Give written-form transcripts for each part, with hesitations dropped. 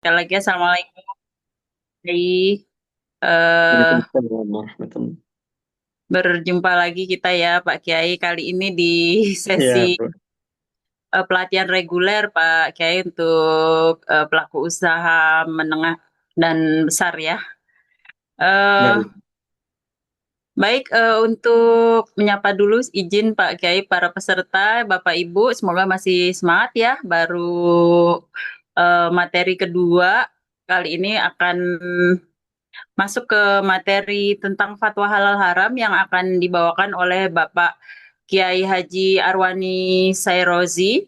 Sekali lagi Assalamualaikum. Hai. Eh, Waalaikumsalam warahmatullahi. Berjumpa lagi kita ya Pak Kiai kali ini di Iya, sesi Bu. pelatihan reguler Pak Kiai untuk pelaku usaha menengah dan besar ya. Eh, Baik. Baik, untuk menyapa dulu izin Pak Kiai para peserta Bapak Ibu semoga masih semangat ya. Baru materi kedua kali ini akan masuk ke materi tentang fatwa halal haram yang akan dibawakan oleh Bapak Kiai Haji Arwani Sairozi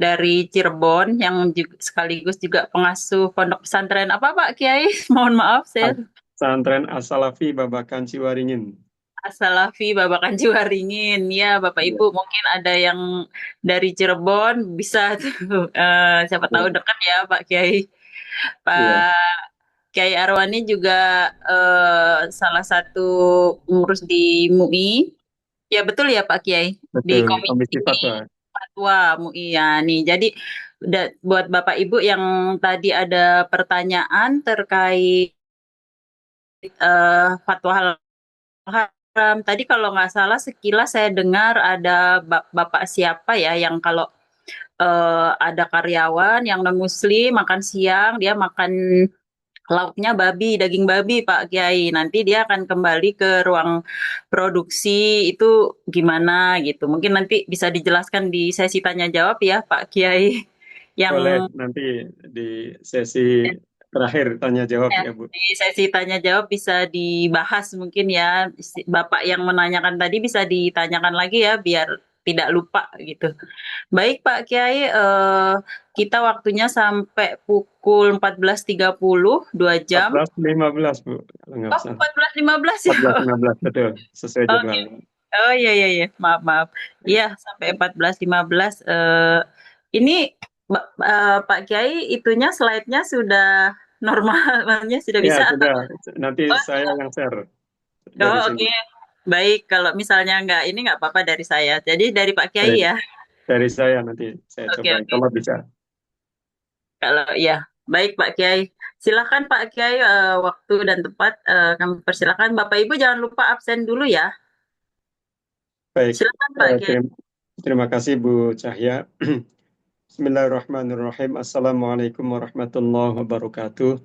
dari Cirebon yang sekaligus juga pengasuh pondok pesantren apa Pak Kiai? Mohon maaf saya Pesantren As-Salafi Babakan Ciwaringin. Asalafi Babakan Jiwaringin. Ya Bapak Iya, Ibu mungkin ada yang dari Cirebon bisa tuh siapa tahu iya, dekat ya Pak Kiai. iya, Pak Kiai Arwani juga salah satu pengurus di MUI. Ya betul ya Pak Kiai di betul. Komisi Komisi Fatwa. Fatwa MUI ya nih. Jadi buat Bapak Ibu yang tadi ada pertanyaan terkait fatwa halal haram. Tadi kalau nggak salah sekilas saya dengar ada Bapak siapa ya yang kalau ada karyawan yang non Muslim makan siang dia makan lauknya babi, daging babi Pak Kiai. Nanti dia akan kembali ke ruang produksi itu gimana gitu. Mungkin nanti bisa dijelaskan di sesi tanya jawab ya Pak Kiai. Boleh Yang nanti di sesi terakhir tanya jawab ya, ya, Bu. di sesi tanya jawab bisa dibahas mungkin ya. Bapak yang menanyakan tadi bisa ditanyakan lagi ya biar tidak lupa gitu. Baik Pak Kiai, kita waktunya sampai pukul 14.30, 2 jam. 14.15, Bu. Kalau nggak Oh, salah. 14.15 ya. 14.15, betul. Sesuai Oke. jadwal. Oh iya iya iya, maaf maaf. Iya, sampai 14.15. Ini Pak Kiai itunya slide-nya sudah normalnya sudah Ya, bisa atau sudah. Nanti oh, saya yang share oh, dari oke. sini. Baik, kalau misalnya nggak ini nggak apa-apa dari saya. Jadi dari Pak Kiai Dari, ya. dari saya nanti saya Oke coba. oke. Kalau bisa. Kalau ya, baik Pak Kiai. Silakan Pak Kiai, waktu dan tempat kami persilakan. Bapak Ibu jangan lupa absen dulu ya. Baik. Silakan Pak Kiai. Terima kasih, Bu Cahya. Bismillahirrahmanirrahim. Assalamualaikum warahmatullahi wabarakatuh.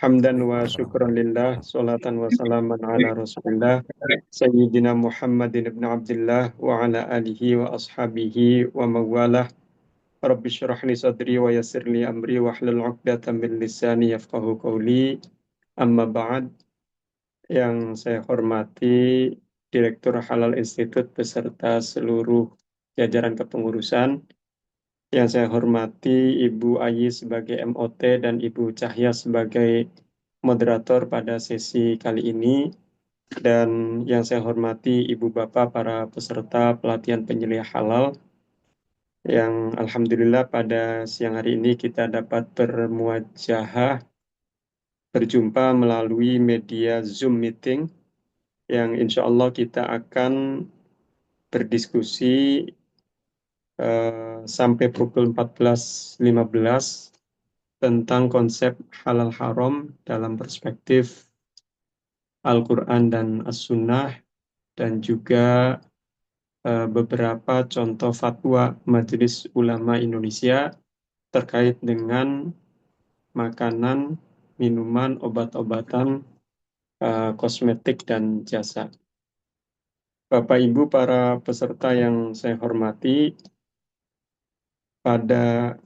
Hamdan wa syukran lillah. Salatan wa salaman ala rasulillah. Sayyidina Muhammadin ibn Abdullah wa ala alihi wa ashabihi wa mawalah. Rabbi syrah li sadri wa yassir li amri wa hlul 'uqdatam min lisani yafqahu qawli. Amma ba'd. Yang saya hormati Direktur Halal Institute beserta seluruh jajaran kepengurusan. Yang saya hormati Ibu Ayi sebagai MOT dan Ibu Cahya sebagai moderator pada sesi kali ini. Dan yang saya hormati Ibu Bapak para peserta pelatihan penyeliah halal yang Alhamdulillah pada siang hari ini kita dapat bermuajahah berjumpa melalui media Zoom meeting yang insya Allah kita akan berdiskusi sampai pukul 14.15 tentang konsep halal haram dalam perspektif Al-Quran dan As-Sunnah dan juga beberapa contoh fatwa Majelis Ulama Indonesia terkait dengan makanan, minuman, obat-obatan, kosmetik, dan jasa. Bapak Ibu para peserta yang saya hormati, pada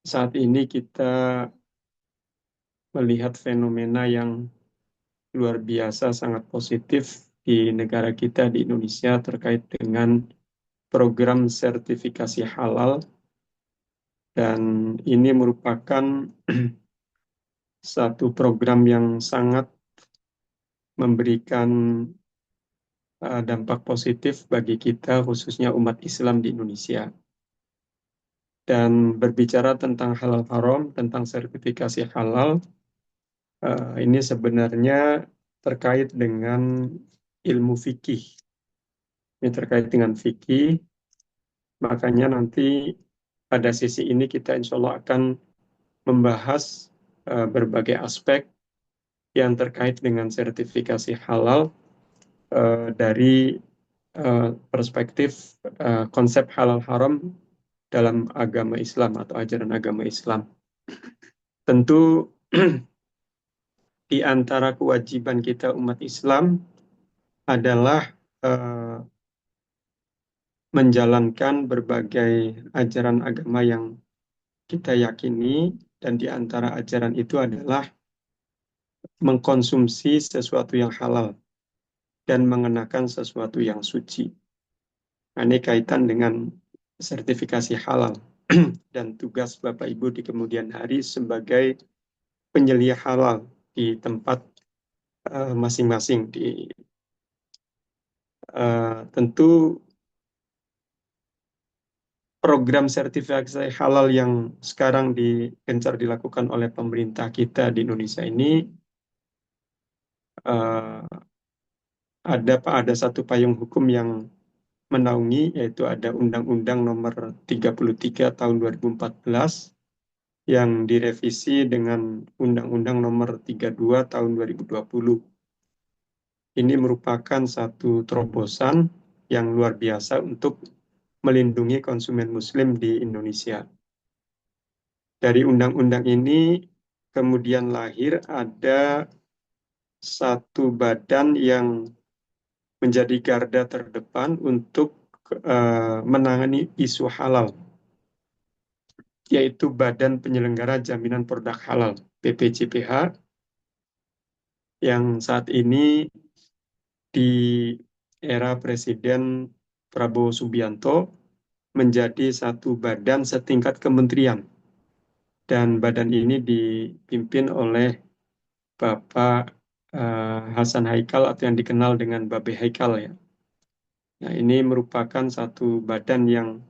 saat ini kita melihat fenomena yang luar biasa sangat positif di negara kita di Indonesia terkait dengan program sertifikasi halal dan ini merupakan satu program yang sangat memberikan dampak positif bagi kita khususnya umat Islam di Indonesia. Dan berbicara tentang halal haram, tentang sertifikasi halal, ini sebenarnya terkait dengan ilmu fikih. Ini terkait dengan fikih. Makanya nanti pada sesi ini kita insya Allah akan membahas berbagai aspek yang terkait dengan sertifikasi halal dari perspektif konsep halal haram dalam agama Islam atau ajaran agama Islam. Tentu di antara kewajiban kita umat Islam adalah eh, menjalankan berbagai ajaran agama yang kita yakini, dan di antara ajaran itu adalah mengkonsumsi sesuatu yang halal dan mengenakan sesuatu yang suci. Nah, ini kaitan dengan sertifikasi halal dan tugas Bapak Ibu di kemudian hari sebagai penyelia halal di tempat masing-masing. Tentu program sertifikasi halal yang sekarang gencar dilakukan oleh pemerintah kita di Indonesia ini eh, ada satu payung hukum yang menaungi, yaitu ada Undang-Undang Nomor 33 Tahun 2014 yang direvisi dengan Undang-Undang Nomor 32 Tahun 2020. Ini merupakan satu terobosan yang luar biasa untuk melindungi konsumen Muslim di Indonesia. Dari undang-undang ini kemudian lahir ada satu badan yang menjadi garda terdepan untuk menangani isu halal, yaitu Badan Penyelenggara Jaminan Produk Halal, BPJPH, yang saat ini di era Presiden Prabowo Subianto menjadi satu badan setingkat kementerian. Dan badan ini dipimpin oleh Bapak Hasan Haikal atau yang dikenal dengan Babe Haikal ya. Nah, ini merupakan satu badan yang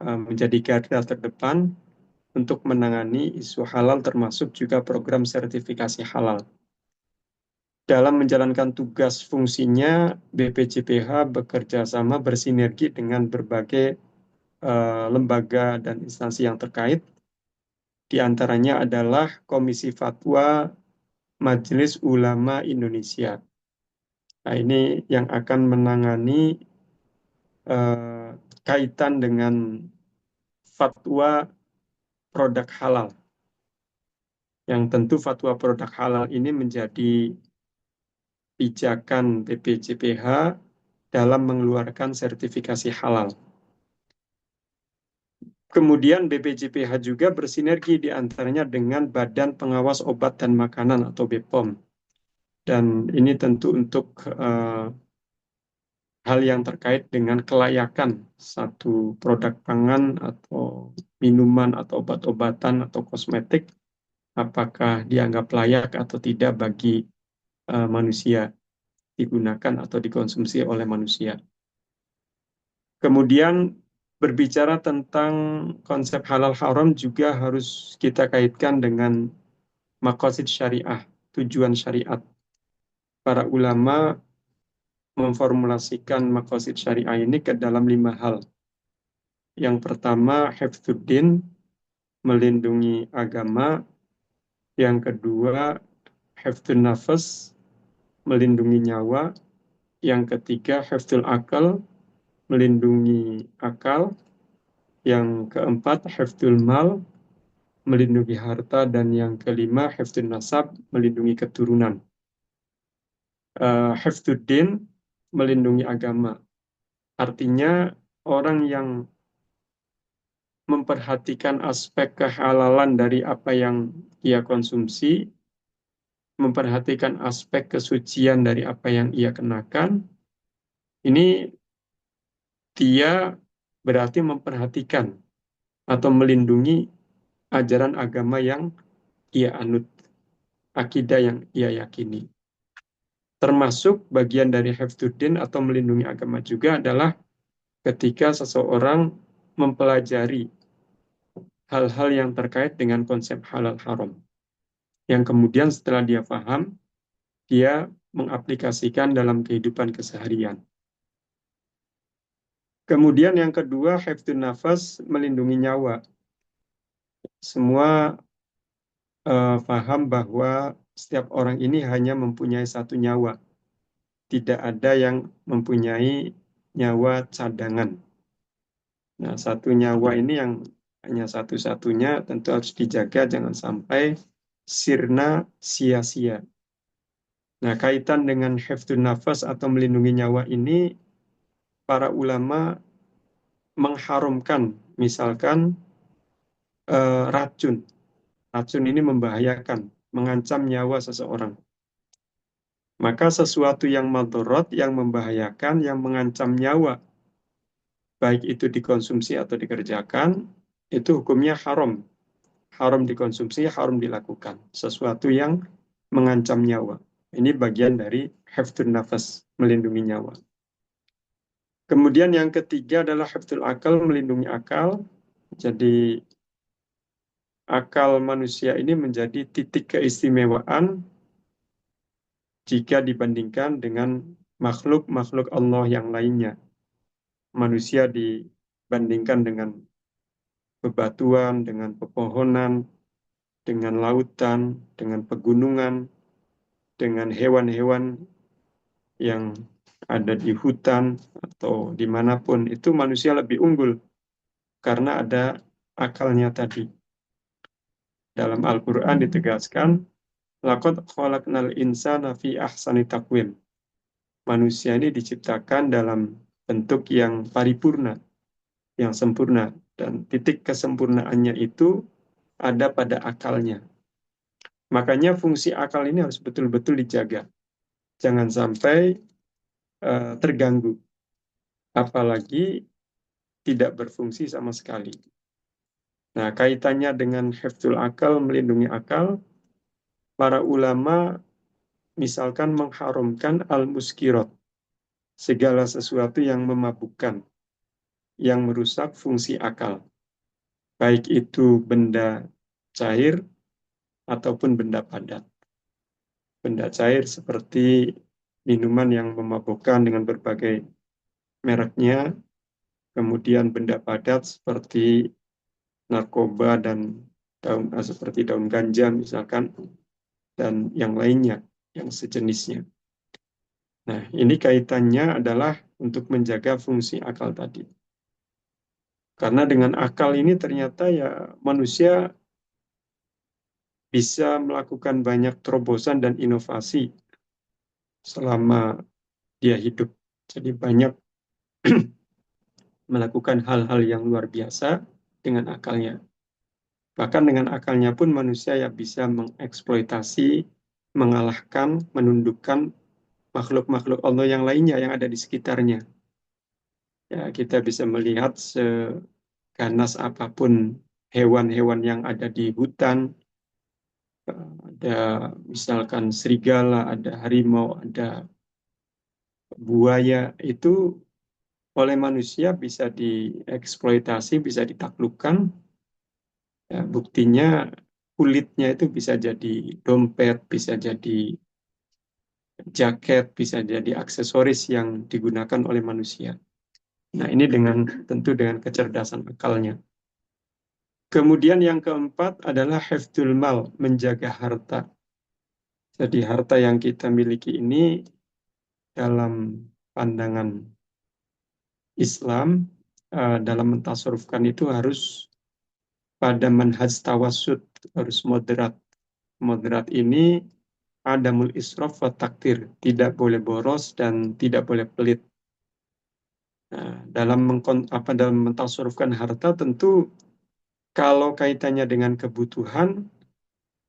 menjadi garda terdepan untuk menangani isu halal termasuk juga program sertifikasi halal. Dalam menjalankan tugas fungsinya, BPJPH bekerja sama bersinergi dengan berbagai lembaga dan instansi yang terkait. Di antaranya adalah Komisi Fatwa Majelis Ulama Indonesia. Nah, ini yang akan menangani eh, kaitan dengan fatwa produk halal. Yang tentu fatwa produk halal ini menjadi pijakan BPJPH dalam mengeluarkan sertifikasi halal. Kemudian BPJPH juga bersinergi di antaranya dengan Badan Pengawas Obat dan Makanan atau BPOM. Dan ini tentu untuk hal yang terkait dengan kelayakan satu produk pangan atau minuman atau obat-obatan atau kosmetik, apakah dianggap layak atau tidak bagi manusia, digunakan atau dikonsumsi oleh manusia. Kemudian berbicara tentang konsep halal haram juga harus kita kaitkan dengan maqasid syariah, tujuan syariat. Para ulama memformulasikan maqasid syariah ini ke dalam 5 hal. Yang pertama, hifdzuddin, melindungi agama. Yang kedua, hifdzun nafas, melindungi nyawa. Yang ketiga, hifdzul akal, melindungi akal. Yang keempat, hifdzul mal, melindungi harta. Dan yang kelima, hifdzun nasab, melindungi keturunan. Hifdzuddin, melindungi agama. Artinya, orang yang memperhatikan aspek kehalalan dari apa yang ia konsumsi, memperhatikan aspek kesucian dari apa yang ia kenakan, ini dia berarti memperhatikan atau melindungi ajaran agama yang ia anut, akidah yang ia yakini. Termasuk bagian dari hifdzuddin atau melindungi agama juga adalah ketika seseorang mempelajari hal-hal yang terkait dengan konsep halal haram. Yang kemudian setelah dia paham, dia mengaplikasikan dalam kehidupan keseharian. Kemudian yang kedua, hifdzun nafas, melindungi nyawa. Semua paham bahwa setiap orang ini hanya mempunyai satu nyawa, tidak ada yang mempunyai nyawa cadangan. Nah, satu nyawa ini yang hanya satu-satunya tentu harus dijaga, jangan sampai sirna sia-sia. Nah, kaitan dengan hifdzun nafas atau melindungi nyawa ini, para ulama mengharamkan, misalkan racun. Racun ini membahayakan, mengancam nyawa seseorang. Maka sesuatu yang madorot, yang membahayakan, yang mengancam nyawa, baik itu dikonsumsi atau dikerjakan, itu hukumnya haram. Haram dikonsumsi, haram dilakukan. Sesuatu yang mengancam nyawa. Ini bagian dari hifdzun nafas, melindungi nyawa. Kemudian yang ketiga adalah hifdzul akal, melindungi akal. Jadi akal manusia ini menjadi titik keistimewaan jika dibandingkan dengan makhluk-makhluk Allah yang lainnya. Manusia dibandingkan dengan bebatuan, dengan pepohonan, dengan lautan, dengan pegunungan, dengan hewan-hewan yang ada di hutan atau dimanapun, itu manusia lebih unggul karena ada akalnya tadi. Dalam Al-Quran ditegaskan, laqad khalaqnal insana fi ahsani taqwim. Manusia ini diciptakan dalam bentuk yang paripurna, yang sempurna. Dan titik kesempurnaannya itu ada pada akalnya. Makanya fungsi akal ini harus betul-betul dijaga. Jangan sampai terganggu, apalagi tidak berfungsi sama sekali. Nah, kaitannya dengan hifdzul akal, melindungi akal, para ulama misalkan mengharamkan al-muskirat, segala sesuatu yang memabukkan, yang merusak fungsi akal. Baik itu benda cair ataupun benda padat. Benda cair seperti minuman yang memabukkan dengan berbagai mereknya, kemudian benda padat seperti narkoba dan seperti daun ganja misalkan, dan yang lainnya, yang sejenisnya. Nah, ini kaitannya adalah untuk menjaga fungsi akal tadi. Karena dengan akal ini ternyata ya manusia bisa melakukan banyak terobosan dan inovasi selama dia hidup. Jadi banyak melakukan hal-hal yang luar biasa dengan akalnya. Bahkan dengan akalnya pun manusia yang bisa mengeksploitasi, mengalahkan, menundukkan makhluk-makhluk Allah yang lainnya yang ada di sekitarnya. Ya, kita bisa melihat seganas apapun hewan-hewan yang ada di hutan, ada misalkan serigala, ada harimau, ada buaya, itu oleh manusia bisa dieksploitasi, bisa ditaklukkan. Ya, buktinya kulitnya itu bisa jadi dompet, bisa jadi jaket, bisa jadi aksesoris yang digunakan oleh manusia. Nah, ini tentu dengan kecerdasan akalnya. Kemudian yang keempat adalah hifdzul mal, menjaga harta. Jadi harta yang kita miliki ini dalam pandangan Islam, dalam mentasarufkan itu harus pada manhaj tawassut, harus moderat. Moderat ini adamul israf wa taktir, tidak boleh boros dan tidak boleh pelit. Nah, dalam mentasarufkan harta tentu kalau kaitannya dengan kebutuhan,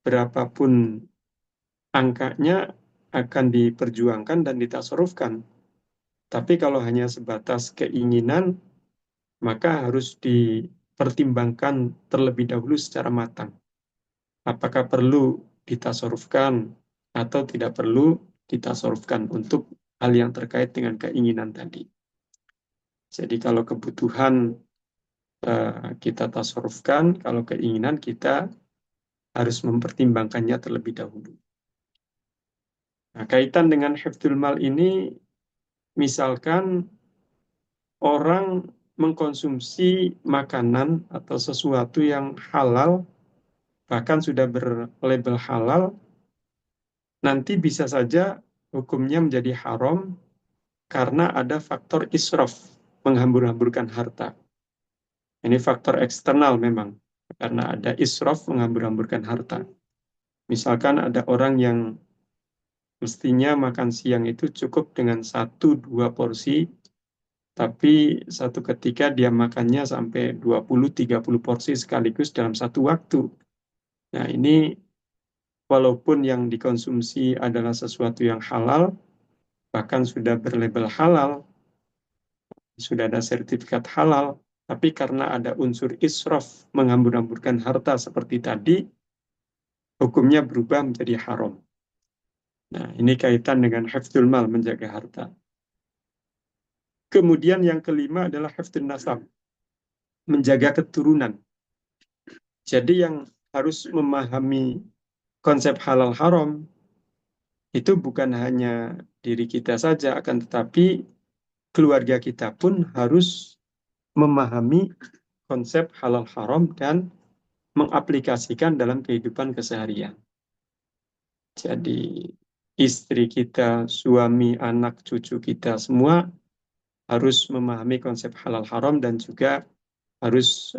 berapapun angkanya akan diperjuangkan dan ditasarufkan. Tapi kalau hanya sebatas keinginan, maka harus dipertimbangkan terlebih dahulu secara matang. Apakah perlu ditasarufkan atau tidak perlu ditasarufkan untuk hal yang terkait dengan keinginan tadi. Jadi kalau kebutuhan kita tasarufkan, kalau keinginan kita harus mempertimbangkannya terlebih dahulu. Nah, kaitan dengan hifdzul mal ini, misalkan orang mengkonsumsi makanan atau sesuatu yang halal, bahkan sudah berlabel halal, nanti bisa saja hukumnya menjadi haram karena ada faktor israf, menghambur-hamburkan harta. Ini faktor eksternal memang, karena ada israf, menghambur-hamburkan harta. Misalkan ada orang yang mestinya makan siang itu cukup dengan satu dua porsi, tapi satu ketika dia makannya sampai 20-30 porsi sekaligus dalam satu waktu. Nah, ini walaupun yang dikonsumsi adalah sesuatu yang halal, bahkan sudah berlabel halal, sudah ada sertifikat halal, tapi karena ada unsur israf, menghambur-hamburkan harta seperti tadi, hukumnya berubah menjadi haram. Nah, ini kaitan dengan hifdzul mal, menjaga harta. Kemudian yang kelima adalah hifdzun nasab, menjaga keturunan. Jadi yang harus memahami konsep halal haram itu bukan hanya diri kita saja, akan tetapi keluarga kita pun harus memahami konsep halal haram dan mengaplikasikan dalam kehidupan keseharian. Jadi istri kita, suami, anak, cucu kita semua harus memahami konsep halal haram dan juga harus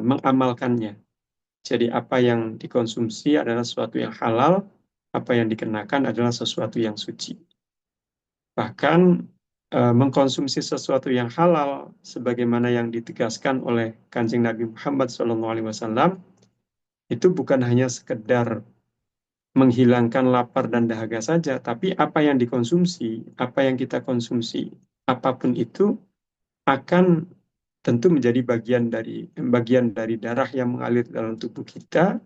mengamalkannya. Jadi apa yang dikonsumsi adalah sesuatu yang halal, apa yang dikenakan adalah sesuatu yang suci. Bahkan mengkonsumsi sesuatu yang halal, sebagaimana yang ditegaskan oleh Kanjeng Nabi Muhammad SAW, itu bukan hanya sekedar menghilangkan lapar dan dahaga saja, tapi apa yang dikonsumsi, apa yang kita konsumsi, apapun itu akan tentu menjadi bagian dari darah yang mengalir dalam tubuh kita,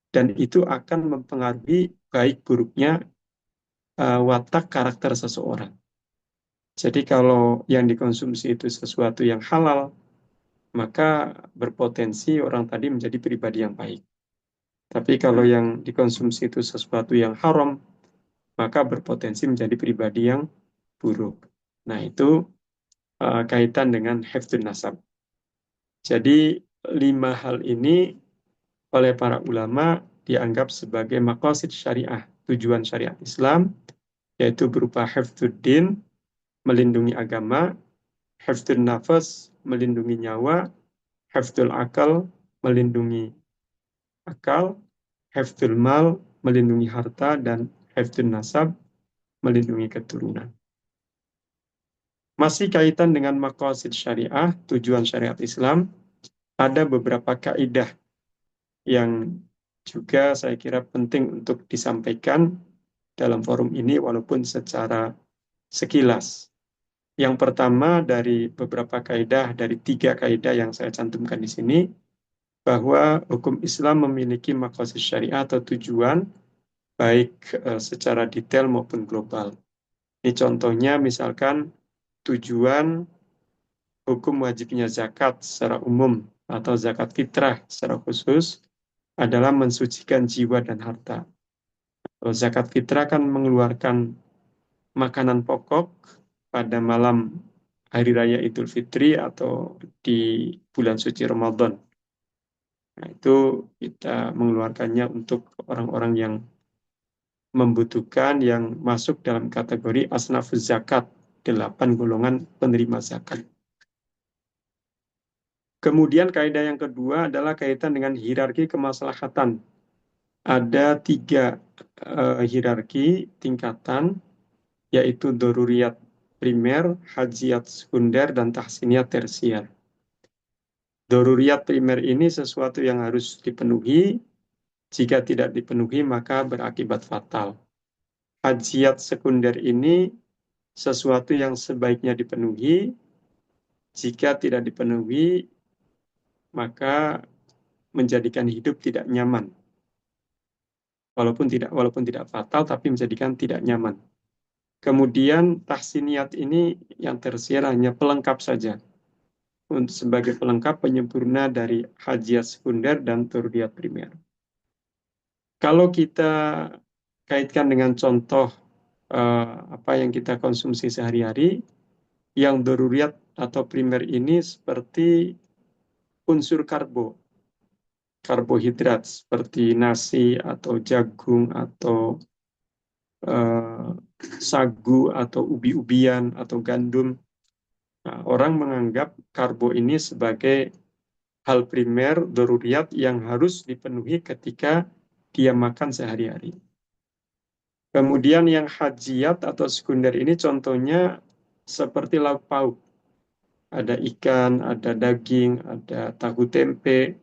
dan itu akan mempengaruhi baik buruknya watak karakter seseorang. Jadi kalau yang dikonsumsi itu sesuatu yang halal, maka berpotensi orang tadi menjadi pribadi yang baik. Tapi kalau yang dikonsumsi itu sesuatu yang haram, maka berpotensi menjadi pribadi yang buruk. Nah, itu kaitan dengan hifdzun nasab. Jadi, lima hal ini oleh para ulama dianggap sebagai maqasid syariah, tujuan syariat Islam, yaitu berupa hifdzuddin, melindungi agama, hifdzun nafas, melindungi nyawa, hifdzul akal, melindungi akal, hifdzul mal, melindungi harta, dan hifdzun nasab, melindungi keturunan. Masih kaitan dengan maqasid syariah, tujuan syariat Islam, ada beberapa kaidah yang juga saya kira penting untuk disampaikan dalam forum ini walaupun secara sekilas. Yang pertama dari beberapa kaidah, dari tiga kaidah yang saya cantumkan di sini, bahwa hukum Islam memiliki maqasid syariah atau tujuan baik secara detail maupun global. Ini contohnya misalkan tujuan hukum wajibnya zakat secara umum atau zakat fitrah secara khusus adalah mensucikan jiwa dan harta. Kalau zakat fitrah kan mengeluarkan makanan pokok pada malam hari raya Idul Fitri atau di bulan suci Ramadan. Nah, itu kita mengeluarkannya untuk orang-orang yang membutuhkan, yang masuk dalam kategori asnafuz zakat, 8 golongan penerima zakat. Kemudian kaidah yang kedua adalah kaitan dengan hierarki kemaslahatan. Ada tiga hierarki tingkatan, yaitu doruriyat primer, hajiyat sekunder, dan tahsiniyat tersier. Doruriyat primer ini sesuatu yang harus dipenuhi, jika tidak dipenuhi maka berakibat fatal. Hajiyat sekunder ini sesuatu yang sebaiknya dipenuhi, jika tidak dipenuhi maka menjadikan hidup tidak nyaman. Walaupun tidak fatal, tapi menjadikan tidak nyaman. Kemudian tahsiniyat ini yang tersier hanya pelengkap saja, untuk sebagai pelengkap penyempurna dari hajiyat sekunder dan doruriyat primer. Kalau kita kaitkan dengan contoh apa yang kita konsumsi sehari-hari, yang doruriyat atau primer ini seperti unsur karbo. karbohidrat seperti nasi atau jagung atau eh, sagu atau ubi-ubian atau gandum. Nah, orang menganggap karbo ini sebagai hal primer, daruriyat yang harus dipenuhi ketika dia makan sehari-hari. Kemudian yang hajiyat atau sekunder ini contohnya seperti lauk pauk. Ada ikan, ada daging, ada tahu tempe,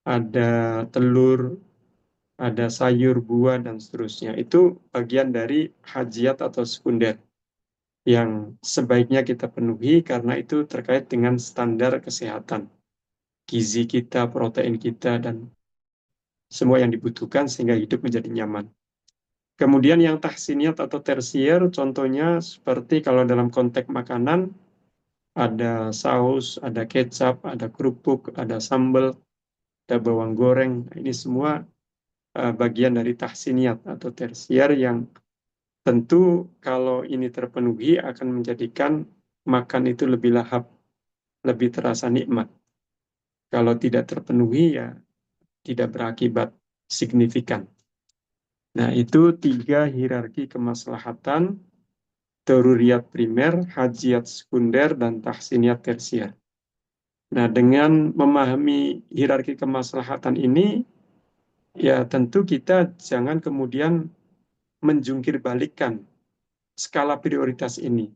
ada telur, ada sayur, buah, dan seterusnya. Itu bagian dari hajiyat atau sekunder yang sebaiknya kita penuhi karena itu terkait dengan standar kesehatan, gizi kita, protein kita, dan semua yang dibutuhkan sehingga hidup menjadi nyaman. Kemudian yang tahsiniyat atau tersier, contohnya seperti kalau dalam konteks makanan, ada saus, ada kecap, ada kerupuk, ada sambal, ada bawang goreng. Nah, ini semua bagian dari tahsiniyat atau tersier yang tentu kalau ini terpenuhi akan menjadikan makan itu lebih lahap, lebih terasa nikmat. Kalau tidak terpenuhi ya tidak berakibat signifikan. Nah, itu tiga hierarki kemaslahatan, daruriyat primer, hajiyat sekunder, dan tahsiniyat tersier. Nah, dengan memahami hierarki kemaslahatan ini, ya tentu kita jangan kemudian menjungkir balikan skala prioritas ini.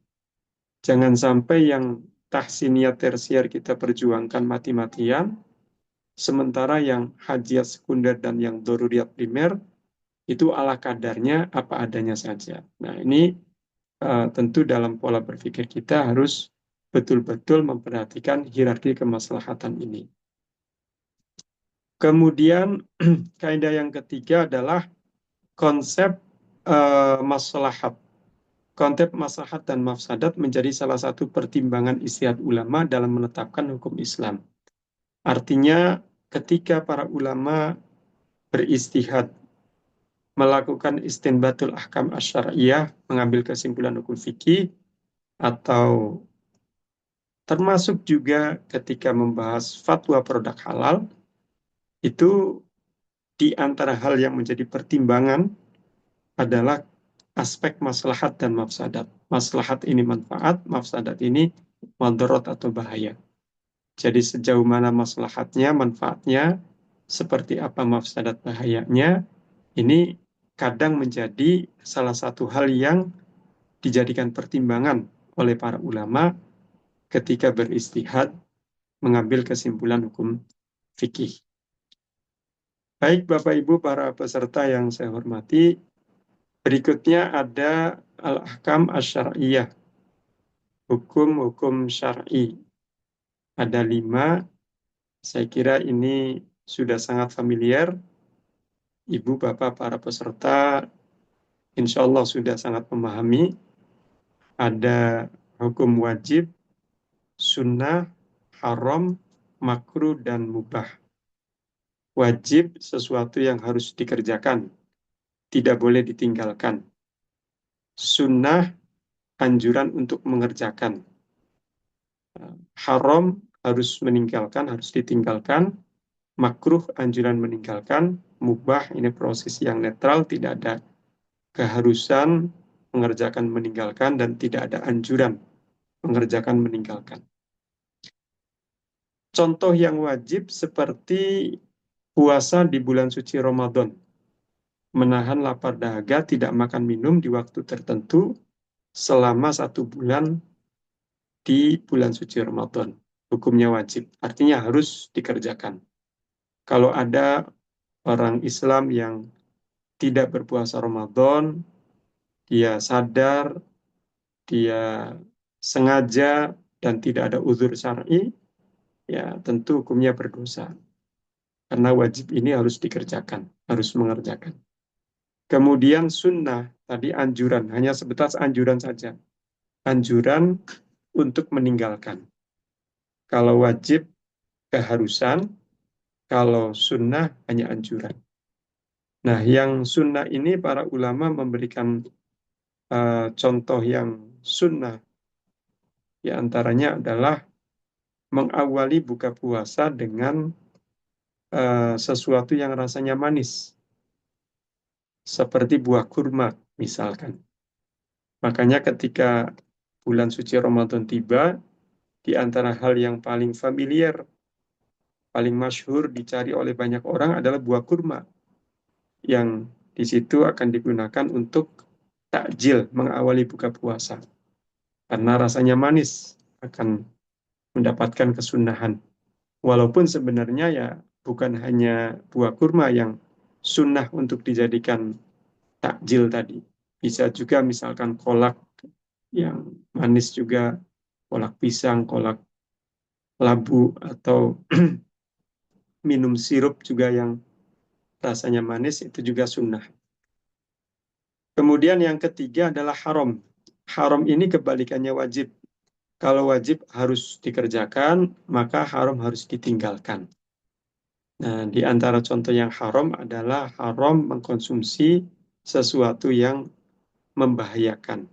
Jangan sampai yang tahsiniyat tersier kita perjuangkan mati-matian, sementara yang hajiyat sekunder dan yang daruriyat primer itu ala kadarnya apa adanya saja. Nah, ini tentu dalam pola berpikir kita harus betul-betul memperhatikan hierarki kemaslahatan ini. Kemudian kaidah yang ketiga adalah konsep maslahat. Konsep maslahat dan mafsadat menjadi salah satu pertimbangan istihad ulama dalam menetapkan hukum Islam. Artinya ketika para ulama beristihad melakukan istinbatul ahkam asyariyah, mengambil kesimpulan hukum fikih, atau termasuk juga ketika membahas fatwa produk halal, itu di antara hal yang menjadi pertimbangan adalah aspek maslahat dan mafsadat. Maslahat ini manfaat, mafsadat ini madarat atau bahaya. Jadi sejauh mana maslahatnya, manfaatnya, seperti apa mafsadat bahayanya, ini kadang menjadi salah satu hal yang dijadikan pertimbangan oleh para ulama ketika beristihad mengambil kesimpulan hukum fikih. Baik Bapak Ibu para peserta yang saya hormati, berikutnya ada al-ahkam asy-syar'iyyah, hukum-hukum syar'i. Ada 5, saya kira ini sudah sangat familiar. Ibu, Bapak, para peserta insya Allah sudah sangat memahami. Ada hukum wajib, sunnah, haram, makruh, dan mubah. Wajib sesuatu yang harus dikerjakan, tidak boleh ditinggalkan. Sunnah, anjuran untuk mengerjakan. Haram, harus meninggalkan, harus ditinggalkan. Makruh, anjuran meninggalkan. Mubah, ini proses yang netral, tidak ada keharusan mengerjakan meninggalkan dan tidak ada anjuran mengerjakan meninggalkan. Contoh yang wajib seperti puasa di bulan suci Ramadan, menahan lapar dahaga, tidak makan minum di waktu tertentu selama 1 bulan di bulan suci Ramadan. Hukumnya wajib, artinya harus dikerjakan. Kalau ada orang Islam yang tidak berpuasa Ramadan, dia sadar, dia sengaja, dan tidak ada uzur syar'i, ya tentu hukumnya berdosa. Karena wajib ini harus dikerjakan, harus mengerjakan. Kemudian sunnah, tadi anjuran, hanya sebatas anjuran saja. Anjuran untuk meninggalkan. Kalau wajib, keharusan. Kalau sunnah, hanya anjuran. Nah, yang sunnah ini para ulama memberikan contoh yang sunnah. Di antaranya adalah mengawali buka puasa dengan sesuatu yang rasanya manis, seperti buah kurma misalkan. Makanya ketika bulan suci Ramadan tiba, di antara hal yang paling familiar, paling masyhur dicari oleh banyak orang adalah buah kurma, yang di situ akan digunakan untuk takjil mengawali buka puasa. Karena rasanya manis, akan mendapatkan kesunahan. Walaupun sebenarnya ya bukan hanya buah kurma yang sunnah untuk dijadikan takjil tadi. Bisa juga misalkan kolak yang manis juga, kolak pisang, kolak labu, atau minum sirup juga yang rasanya manis, itu juga sunnah. Kemudian yang ketiga adalah haram. Haram ini kebalikannya wajib. Kalau wajib harus dikerjakan, maka haram harus ditinggalkan. Nah, di antara contoh yang haram adalah haram mengkonsumsi sesuatu yang membahayakan.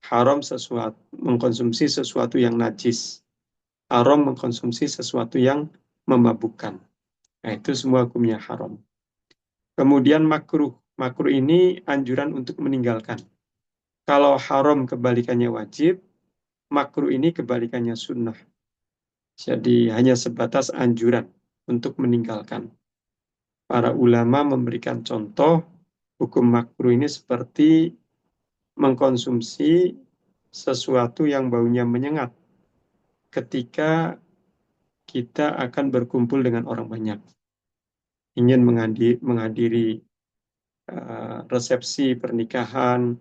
Haram sesuatu mengkonsumsi sesuatu yang najis. Haram mengkonsumsi sesuatu yang memabukkan. Nah, itu semua hukumnya haram. Kemudian makruh. Makruh ini anjuran untuk meninggalkan. Kalau haram kebalikannya wajib, makruh ini kebalikannya sunnah. Jadi hanya sebatas anjuran untuk meninggalkan. Para ulama memberikan contoh hukum makruh ini seperti mengkonsumsi sesuatu yang baunya menyengat ketika kita akan berkumpul dengan orang banyak. Ingin menghadiri resepsi pernikahan,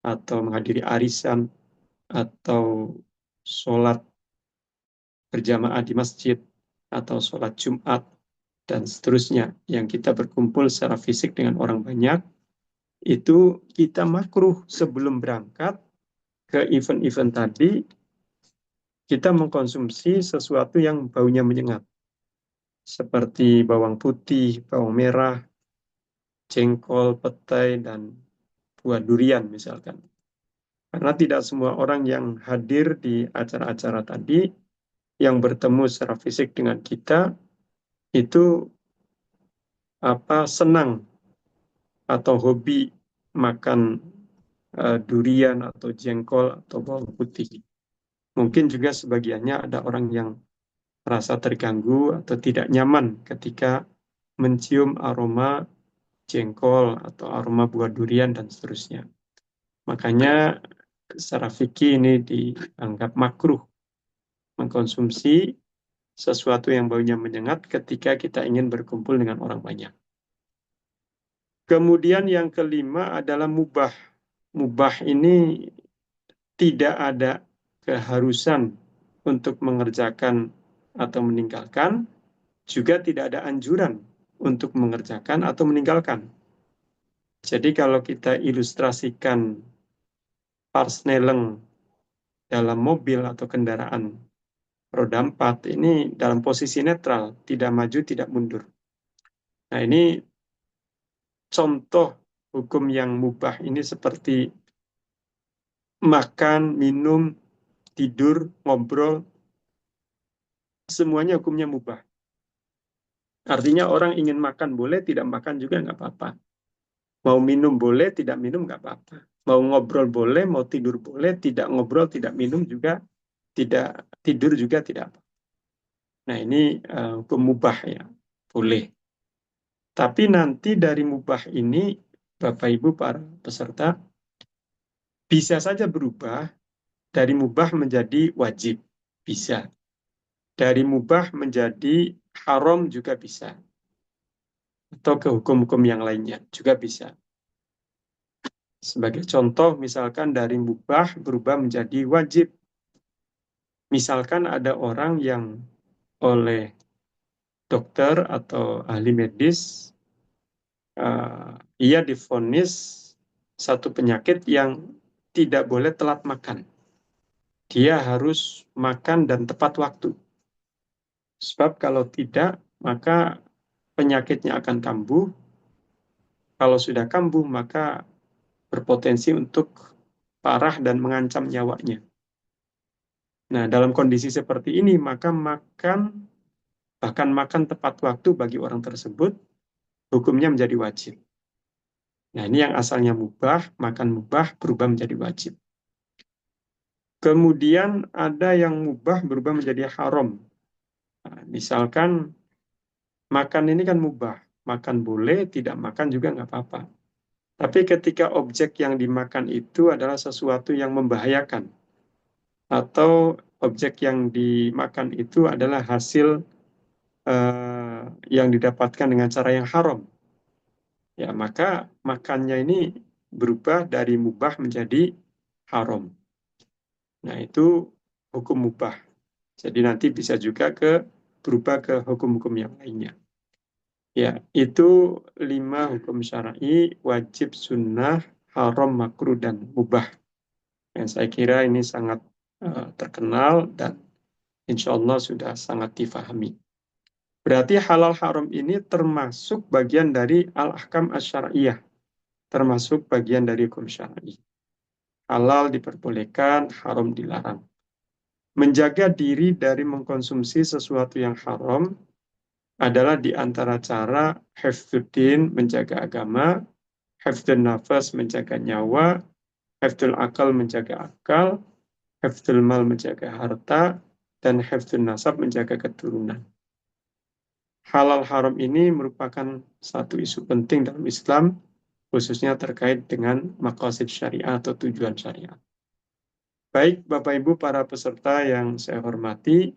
atau menghadiri arisan, atau sholat berjamaah di masjid, atau sholat Jumat, dan seterusnya. Yang kita berkumpul secara fisik dengan orang banyak, itu kita makruh sebelum berangkat ke event-event tadi, kita mengkonsumsi sesuatu yang baunya menyengat, seperti bawang putih, bawang merah, jengkol, petai, dan buah durian misalkan. Karena tidak semua orang yang hadir di acara-acara tadi, yang bertemu secara fisik dengan kita, itu senang atau hobi makan durian atau jengkol atau bawang putih. Mungkin juga sebagiannya ada orang yang merasa terganggu atau tidak nyaman ketika mencium aroma jengkol atau aroma buah durian dan seterusnya. Makanya secara fikih ini dianggap makruh mengkonsumsi sesuatu yang baunya menyengat ketika kita ingin berkumpul dengan orang banyak. Kemudian yang kelima adalah mubah. Mubah ini tidak ada keharusan untuk mengerjakan atau meninggalkan, juga tidak ada anjuran untuk mengerjakan atau meninggalkan. Jadi kalau kita ilustrasikan Parsneleng dalam mobil atau kendaraan roda 4 ini dalam posisi netral, tidak maju, tidak mundur. Nah, ini contoh hukum yang mubah ini seperti makan, minum, tidur, ngobrol, semuanya hukumnya mubah. Artinya orang ingin makan boleh, tidak makan juga nggak apa-apa. Mau minum boleh, tidak minum nggak apa-apa. Mau ngobrol boleh, mau tidur boleh, tidak ngobrol, tidak minum juga, tidak tidur juga tidak apa. Nah, ini hukum mubah ya, boleh. Tapi nanti dari mubah ini, Bapak Ibu para peserta, bisa saja berubah dari mubah menjadi wajib. Bisa. Dari mubah menjadi haram juga bisa. Atau ke hukum-hukum yang lainnya juga bisa. Sebagai contoh, misalkan dari mubah berubah menjadi wajib. Misalkan ada orang yang oleh dokter atau ahli medis, ia divonis satu penyakit yang tidak boleh telat makan. Dia harus makan dan tepat waktu. Sebab kalau tidak, maka penyakitnya akan kambuh. Kalau sudah kambuh, maka berpotensi untuk parah dan mengancam nyawanya. Nah, dalam kondisi seperti ini, maka makan bahkan makan tepat waktu bagi orang tersebut, hukumnya menjadi wajib. Nah, ini yang asalnya mubah, makan mubah berubah menjadi wajib. Kemudian ada yang mubah berubah menjadi haram. Nah, misalkan makan ini kan mubah, makan boleh, tidak makan juga nggak apa-apa. Tapi ketika objek yang dimakan itu adalah sesuatu yang membahayakan, atau objek yang dimakan itu adalah hasil yang didapatkan dengan cara yang haram, ya maka makannya ini berubah dari mubah menjadi haram. Nah, itu hukum mubah. Jadi nanti bisa juga berubah ke hukum-hukum yang lainnya. Ya, itu 5 hukum syar'i, wajib, sunnah, haram, makruh, dan mubah. Yang saya kira ini sangat terkenal dan insya Allah sudah sangat difahami. Berarti halal haram ini termasuk bagian dari al-ahkam asy-syar'iyyah, termasuk bagian dari hukum syar'i. Halal diperbolehkan, haram dilarang. Menjaga diri dari mengkonsumsi sesuatu yang haram adalah di antara cara hifdzuddin menjaga agama, hifdzun nafas menjaga nyawa, hifdzul akal menjaga akal, hifdzul mal menjaga harta, dan hifdzun nasab menjaga keturunan. Halal haram ini merupakan satu isu penting dalam Islam, khususnya terkait dengan maqasid syariah atau tujuan syariah. Baik, Bapak Ibu para peserta yang saya hormati,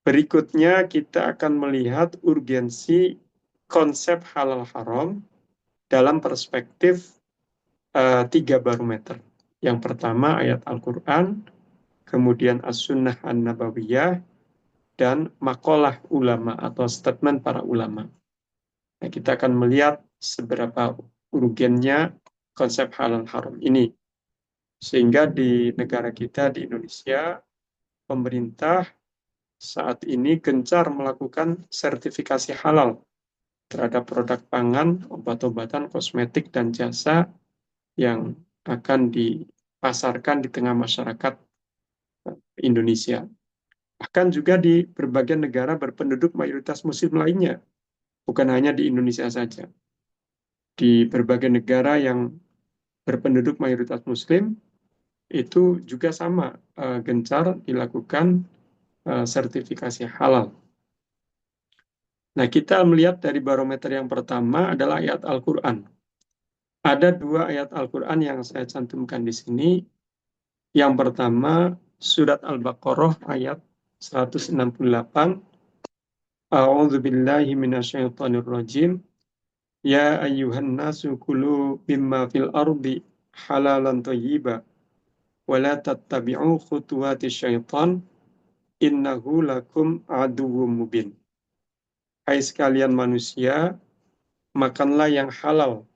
berikutnya kita akan melihat urgensi konsep halal haram dalam perspektif 3 barometer. Yang pertama ayat Al-Quran, kemudian As-Sunnah An-Nabawiyah, dan makalah ulama atau statement para ulama. Nah, kita akan melihat seberapa urgennya konsep halal haram ini. Sehingga di negara kita, di Indonesia, pemerintah saat ini gencar melakukan sertifikasi halal terhadap produk pangan, obat-obatan, kosmetik, dan jasa yang akan dipasarkan di tengah masyarakat Indonesia. Bahkan juga di berbagai negara berpenduduk mayoritas muslim lainnya, bukan hanya di Indonesia saja. Di berbagai negara yang berpenduduk mayoritas muslim, itu juga sama gencar dilakukan sertifikasi halal. Nah, kita melihat dari barometer yang pertama adalah ayat Al-Quran. Ada 2 ayat Al-Quran yang saya cantumkan di sini. Yang pertama, surat Al-Baqarah ayat 168. A'udzu billahi minasyaitonir rajim. Ya ayyuhan nasu kulu mimma fil ardi halalan thayyiba wa la tattabi'u khutuwati syaitan innahu lakum aduwwum mubin. Hai sekalian manusia, makanlah yang halal,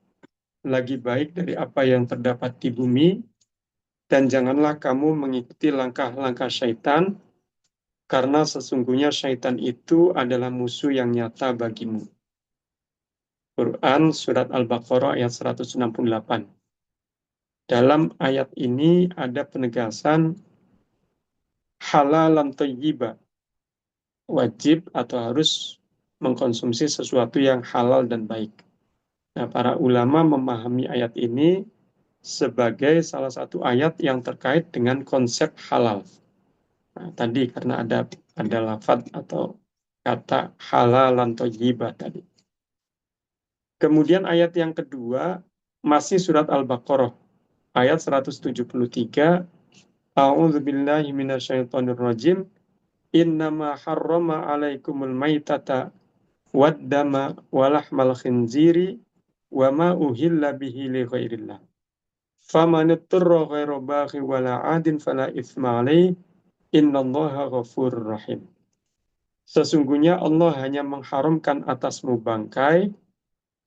lagi baik dari apa yang terdapat di bumi, dan janganlah kamu mengikuti langkah-langkah syaitan, karena sesungguhnya syaitan itu adalah musuh yang nyata bagimu. Quran Surat Al-Baqarah ayat 168. Dalam ayat ini ada penegasan halalan thayyiba, wajib atau harus mengkonsumsi sesuatu yang halal dan baik. Nah, para ulama memahami ayat ini sebagai salah satu ayat yang terkait dengan konsep halal. Nah, tadi karena ada lafaz atau kata halalan thayyiba tadi. Kemudian ayat yang kedua masih surat Al-Baqarah ayat 173. A'udzu billahi minasyaitonir rajim. Innama harrama 'alaikumul maitata wad-dama wa lahmal khinziri wa ma uhilla bihi li ghairillah. Faman ittara ghaira baghi wala 'adin fala itsma 'alaihi innallaha ghafurur rahim. Sesungguhnya Allah hanya mengharamkan atasmu bangkai,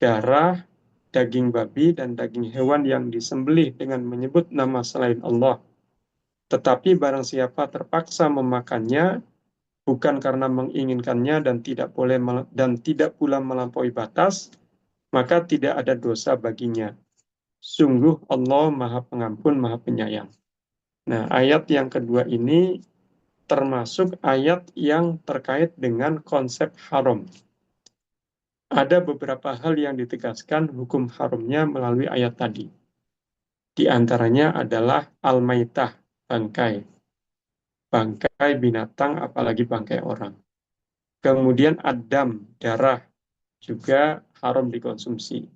darah, daging babi, dan daging hewan yang disembelih dengan menyebut nama selain Allah. Tetapi barang siapa terpaksa memakannya, bukan karena menginginkannya dan tidak pula melampaui batas, maka tidak ada dosa baginya. Sungguh Allah Maha Pengampun, Maha Penyayang. Nah, ayat yang kedua ini termasuk ayat yang terkait dengan konsep haram. Ada beberapa hal yang ditegaskan hukum haramnya melalui ayat tadi. Di antaranya adalah al-maitah, bangkai. Bangkai binatang, apalagi bangkai orang. Kemudian adam, darah, juga haram dikonsumsi.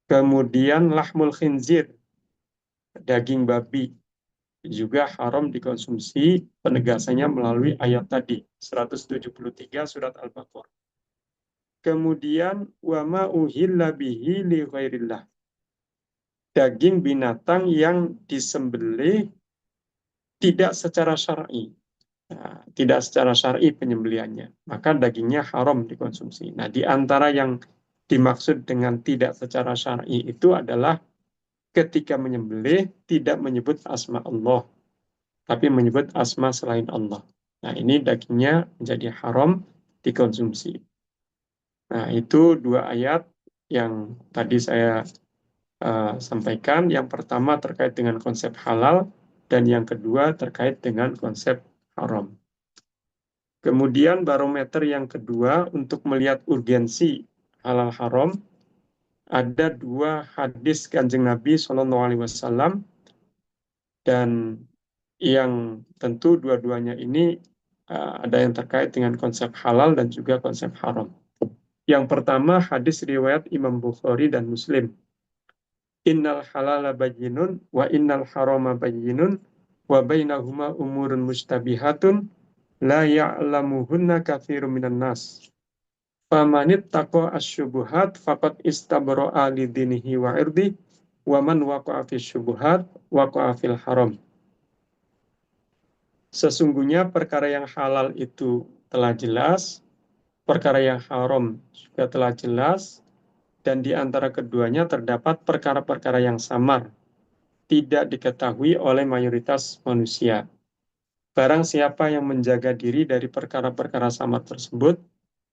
Kemudian lahmul khinzir, daging babi, juga haram dikonsumsi, penegasannya melalui ayat tadi, 173 surat Al-Baqarah. Kemudian wama uhilla bihi li ghairillah, daging binatang yang disembelih tidak secara syar'i. Nah, tidak secara syar'i penyembelihannya, maka dagingnya haram dikonsumsi. Nah, di antara yang dimaksud dengan tidak secara syar'i itu adalah ketika menyembelih tidak menyebut asma Allah, tapi menyebut asma selain Allah. Nah, ini dagingnya menjadi haram dikonsumsi. Nah, itu dua ayat yang tadi saya sampaikan. Yang pertama terkait dengan konsep halal, dan yang kedua terkait dengan konsep haram. Kemudian barometer yang kedua untuk melihat urgensi halal haram, ada dua hadis Kanjeng Nabi SAW, dan yang tentu dua-duanya ini ada yang terkait dengan konsep halal dan juga konsep haram. Yang pertama hadis riwayat Imam Bukhari dan Muslim. Innal halala bayyinun wa innal harama bayyinun wa bainahuma umurun mustabihatun la ya'lamuhunna katsirun minan nas. Famanit taqwa asyubuhat faqad istabro'a lidinihi wa irdi wa man waqa'a fi syubuhat waqa'a fil haram. Sesungguhnya perkara yang halal itu telah jelas, perkara yang haram juga telah jelas, dan di antara keduanya terdapat perkara-perkara yang samar, tidak diketahui oleh mayoritas manusia. Barang siapa yang menjaga diri dari perkara-perkara samar tersebut,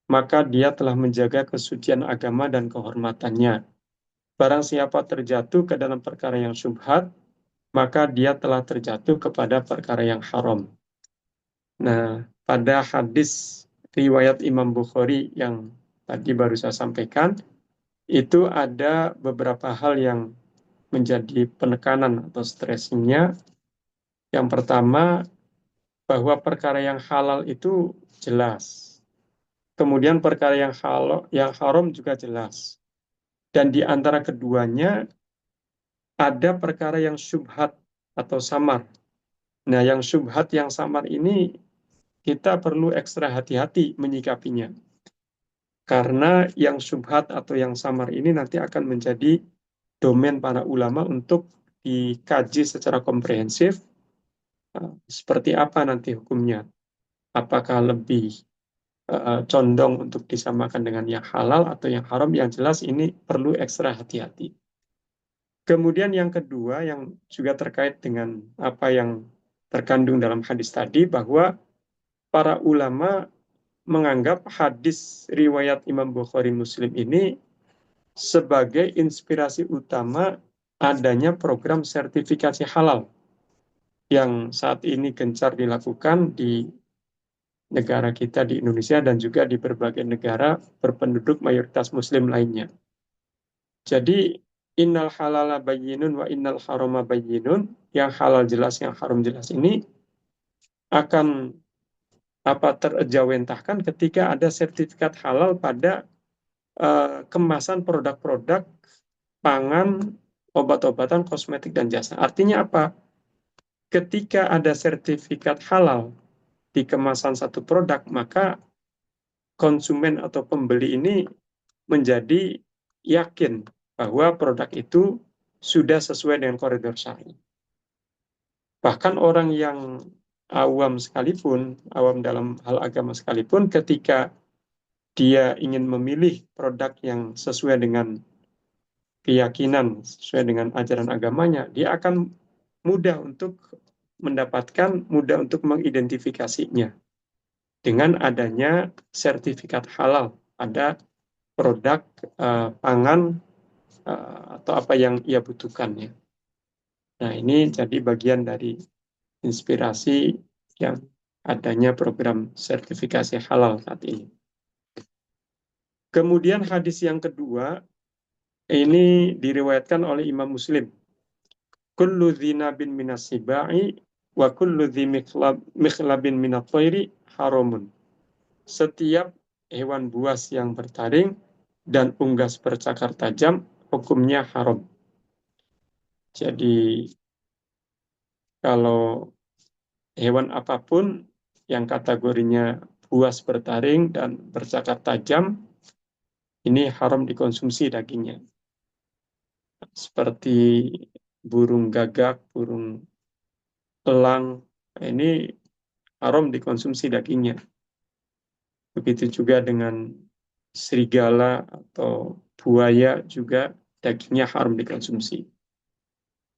maka dia telah menjaga kesucian agama dan kehormatannya. Barang siapa terjatuh ke dalam perkara yang syubhat, maka dia telah terjatuh kepada perkara yang haram. Nah, pada hadis riwayat Imam Bukhari yang tadi baru saya sampaikan, itu ada beberapa hal yang menjadi penekanan atau stressingnya. Yang pertama, bahwa perkara yang halal itu jelas. Kemudian perkara yang haram juga jelas. Dan di antara keduanya ada perkara yang syubhat atau samar. Nah, yang syubhat yang samar ini kita perlu ekstra hati-hati menyikapinya. Karena yang syubhat atau yang samar ini nanti akan menjadi domain para ulama untuk dikaji secara komprehensif. Seperti apa nanti hukumnya? Apakah lebih condong untuk disamakan dengan yang halal atau yang haram? Yang jelas ini perlu ekstra hati-hati. Kemudian yang kedua yang juga terkait dengan apa yang terkandung dalam hadis tadi, bahwa para ulama menganggap hadis riwayat Imam Bukhari Muslim ini sebagai inspirasi utama adanya program sertifikasi halal yang saat ini gencar dilakukan di negara kita di Indonesia dan juga di berbagai negara berpenduduk mayoritas Muslim lainnya. Jadi innal halala bayyinun wa innal harama bayyinun, yang halal jelas, yang haram jelas ini akan terjawentahkan ketika ada sertifikat halal pada kemasan produk-produk pangan, obat-obatan, kosmetik, dan jasa. Artinya apa? Ketika ada sertifikat halal di kemasan satu produk, maka konsumen atau pembeli ini menjadi yakin bahwa produk itu sudah sesuai dengan koridor syar'i. Bahkan orang yang awam sekalipun, awam dalam hal agama sekalipun, ketika dia ingin memilih produk yang sesuai dengan keyakinan, sesuai dengan ajaran agamanya, dia akan mudah untuk mengidentifikasinya dengan adanya sertifikat halal pada produk pangan atau apa yang ia butuhkan ya. Nah, ini jadi bagian dari inspirasi yang adanya program sertifikasi halal saat ini. Kemudian hadis yang kedua, ini diriwayatkan oleh Imam Muslim. Kullu dhinabin minas sibai wa kullu dhi mikhlabin minat thairi haramun. Setiap hewan buas yang bertaring dan unggas bercakar tajam, hukumnya haram. Jadi kalau hewan apapun yang kategorinya buas bertaring dan bercakar tajam, ini haram dikonsumsi dagingnya. Seperti burung gagak, burung elang, ini haram dikonsumsi dagingnya. Begitu juga dengan serigala atau buaya juga dagingnya haram dikonsumsi.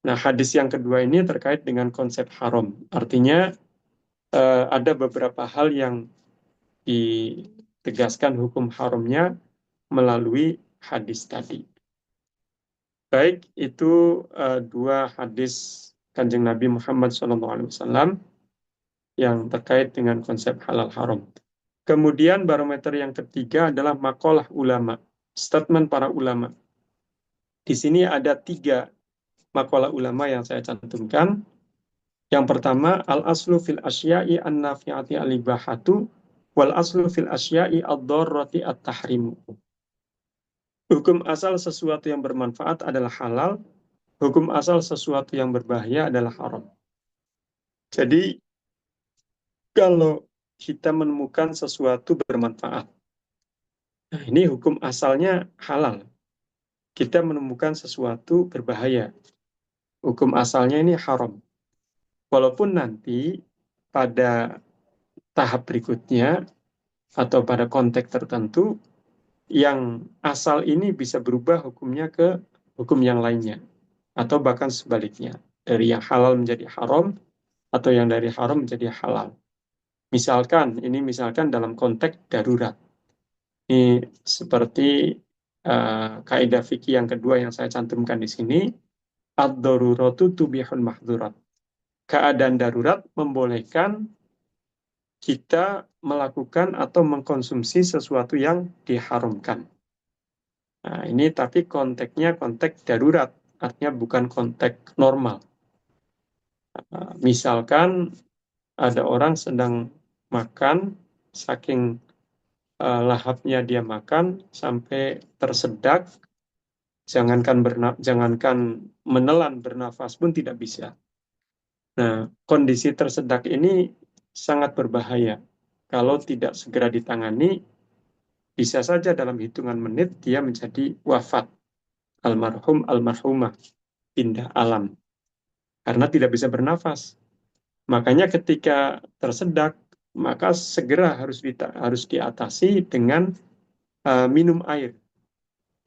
Nah, hadis yang kedua ini terkait dengan konsep haram. Artinya ada beberapa hal yang ditegaskan hukum haramnya melalui hadis tadi. Baik, itu dua hadis Kanjeng Nabi Muhammad SAW yang terkait dengan konsep halal haram. Kemudian barometer yang ketiga adalah makalah ulama, statement para ulama. Di sini ada 3 makalah ulama yang saya cantumkan. Yang pertama, al-aslu fil asya'i an-nafi'ati al-ibahatu wal aslu fil asya'i ad-darrati at-tahrimu. Hukum asal sesuatu yang bermanfaat adalah halal, hukum asal sesuatu yang berbahaya adalah haram. Jadi, kalau kita menemukan sesuatu bermanfaat, nah ini hukum asalnya halal. Kita menemukan sesuatu berbahaya, hukum asalnya ini haram. Walaupun nanti pada tahap berikutnya atau pada konteks tertentu, yang asal ini bisa berubah hukumnya ke hukum yang lainnya. Atau bahkan sebaliknya. Dari yang halal menjadi haram, atau yang dari haram menjadi halal. Misalkan dalam konteks darurat. Ini seperti kaidah fikih yang kedua yang saya cantumkan di sini, ad-daruratu tubihul mahdurat. Keadaan darurat membolehkan kita melakukan atau mengkonsumsi sesuatu yang diharamkan. Nah, ini tapi konteksnya konteks darurat, artinya bukan konteks normal. Misalkan ada orang sedang makan, saking lahapnya dia makan sampai tersedak, jangankan menelan bernafas pun tidak bisa. Nah, kondisi tersedak ini sangat berbahaya. Kalau tidak segera ditangani, bisa saja dalam hitungan menit dia menjadi wafat. Almarhum, almarhumah, pindah alam. Karena tidak bisa bernafas. Makanya ketika tersedak, maka segera harus diatasi dengan minum air.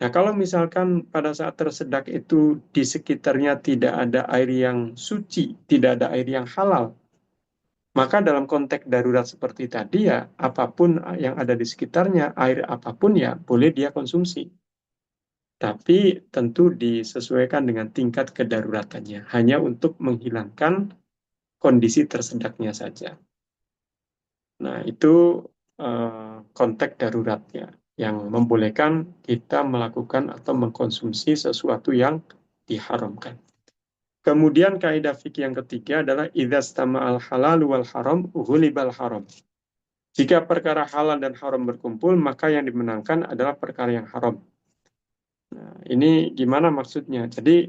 Nah, kalau misalkan pada saat tersedak itu di sekitarnya tidak ada air yang suci, tidak ada air yang halal, maka dalam konteks darurat seperti tadi ya, apapun yang ada di sekitarnya, air apapun ya boleh dia konsumsi. Tapi tentu disesuaikan dengan tingkat kedaruratannya, hanya untuk menghilangkan kondisi tersedaknya saja. Nah, itu konteks daruratnya yang membolehkan kita melakukan atau mengkonsumsi sesuatu yang diharamkan. Kemudian kaidah fikih yang ketiga adalah idza stama'al halal wal haram ghulibal haram. Jika perkara halal dan haram berkumpul, maka yang dimenangkan adalah perkara yang haram. Nah, ini gimana maksudnya? Jadi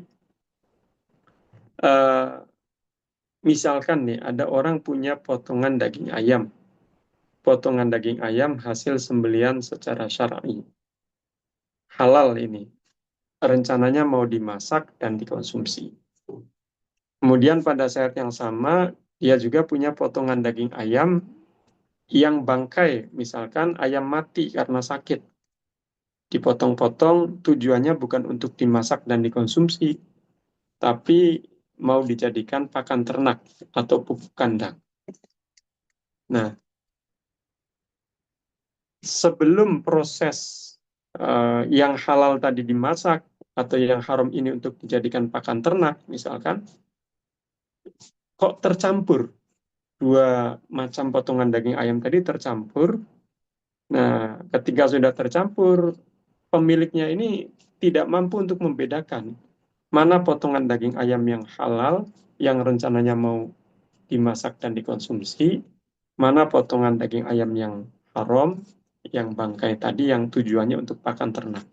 misalkan nih ada orang punya potongan daging ayam. Potongan daging ayam hasil sembelian secara syar'i. Halal ini. Rencananya mau dimasak dan dikonsumsi. Kemudian pada saat yang sama, dia juga punya potongan daging ayam yang bangkai, misalkan ayam mati karena sakit. Dipotong-potong tujuannya bukan untuk dimasak dan dikonsumsi, tapi mau dijadikan pakan ternak atau pupuk kandang. Nah, sebelum proses yang halal tadi dimasak atau yang haram ini untuk dijadikan pakan ternak, misalkan, kok tercampur dua macam potongan daging ayam tadi tercampur. Nah, ketika sudah tercampur, pemiliknya ini tidak mampu untuk membedakan mana potongan daging ayam yang halal, yang rencananya mau dimasak dan dikonsumsi, mana potongan daging ayam yang haram, yang bangkai tadi, yang tujuannya untuk pakan ternak.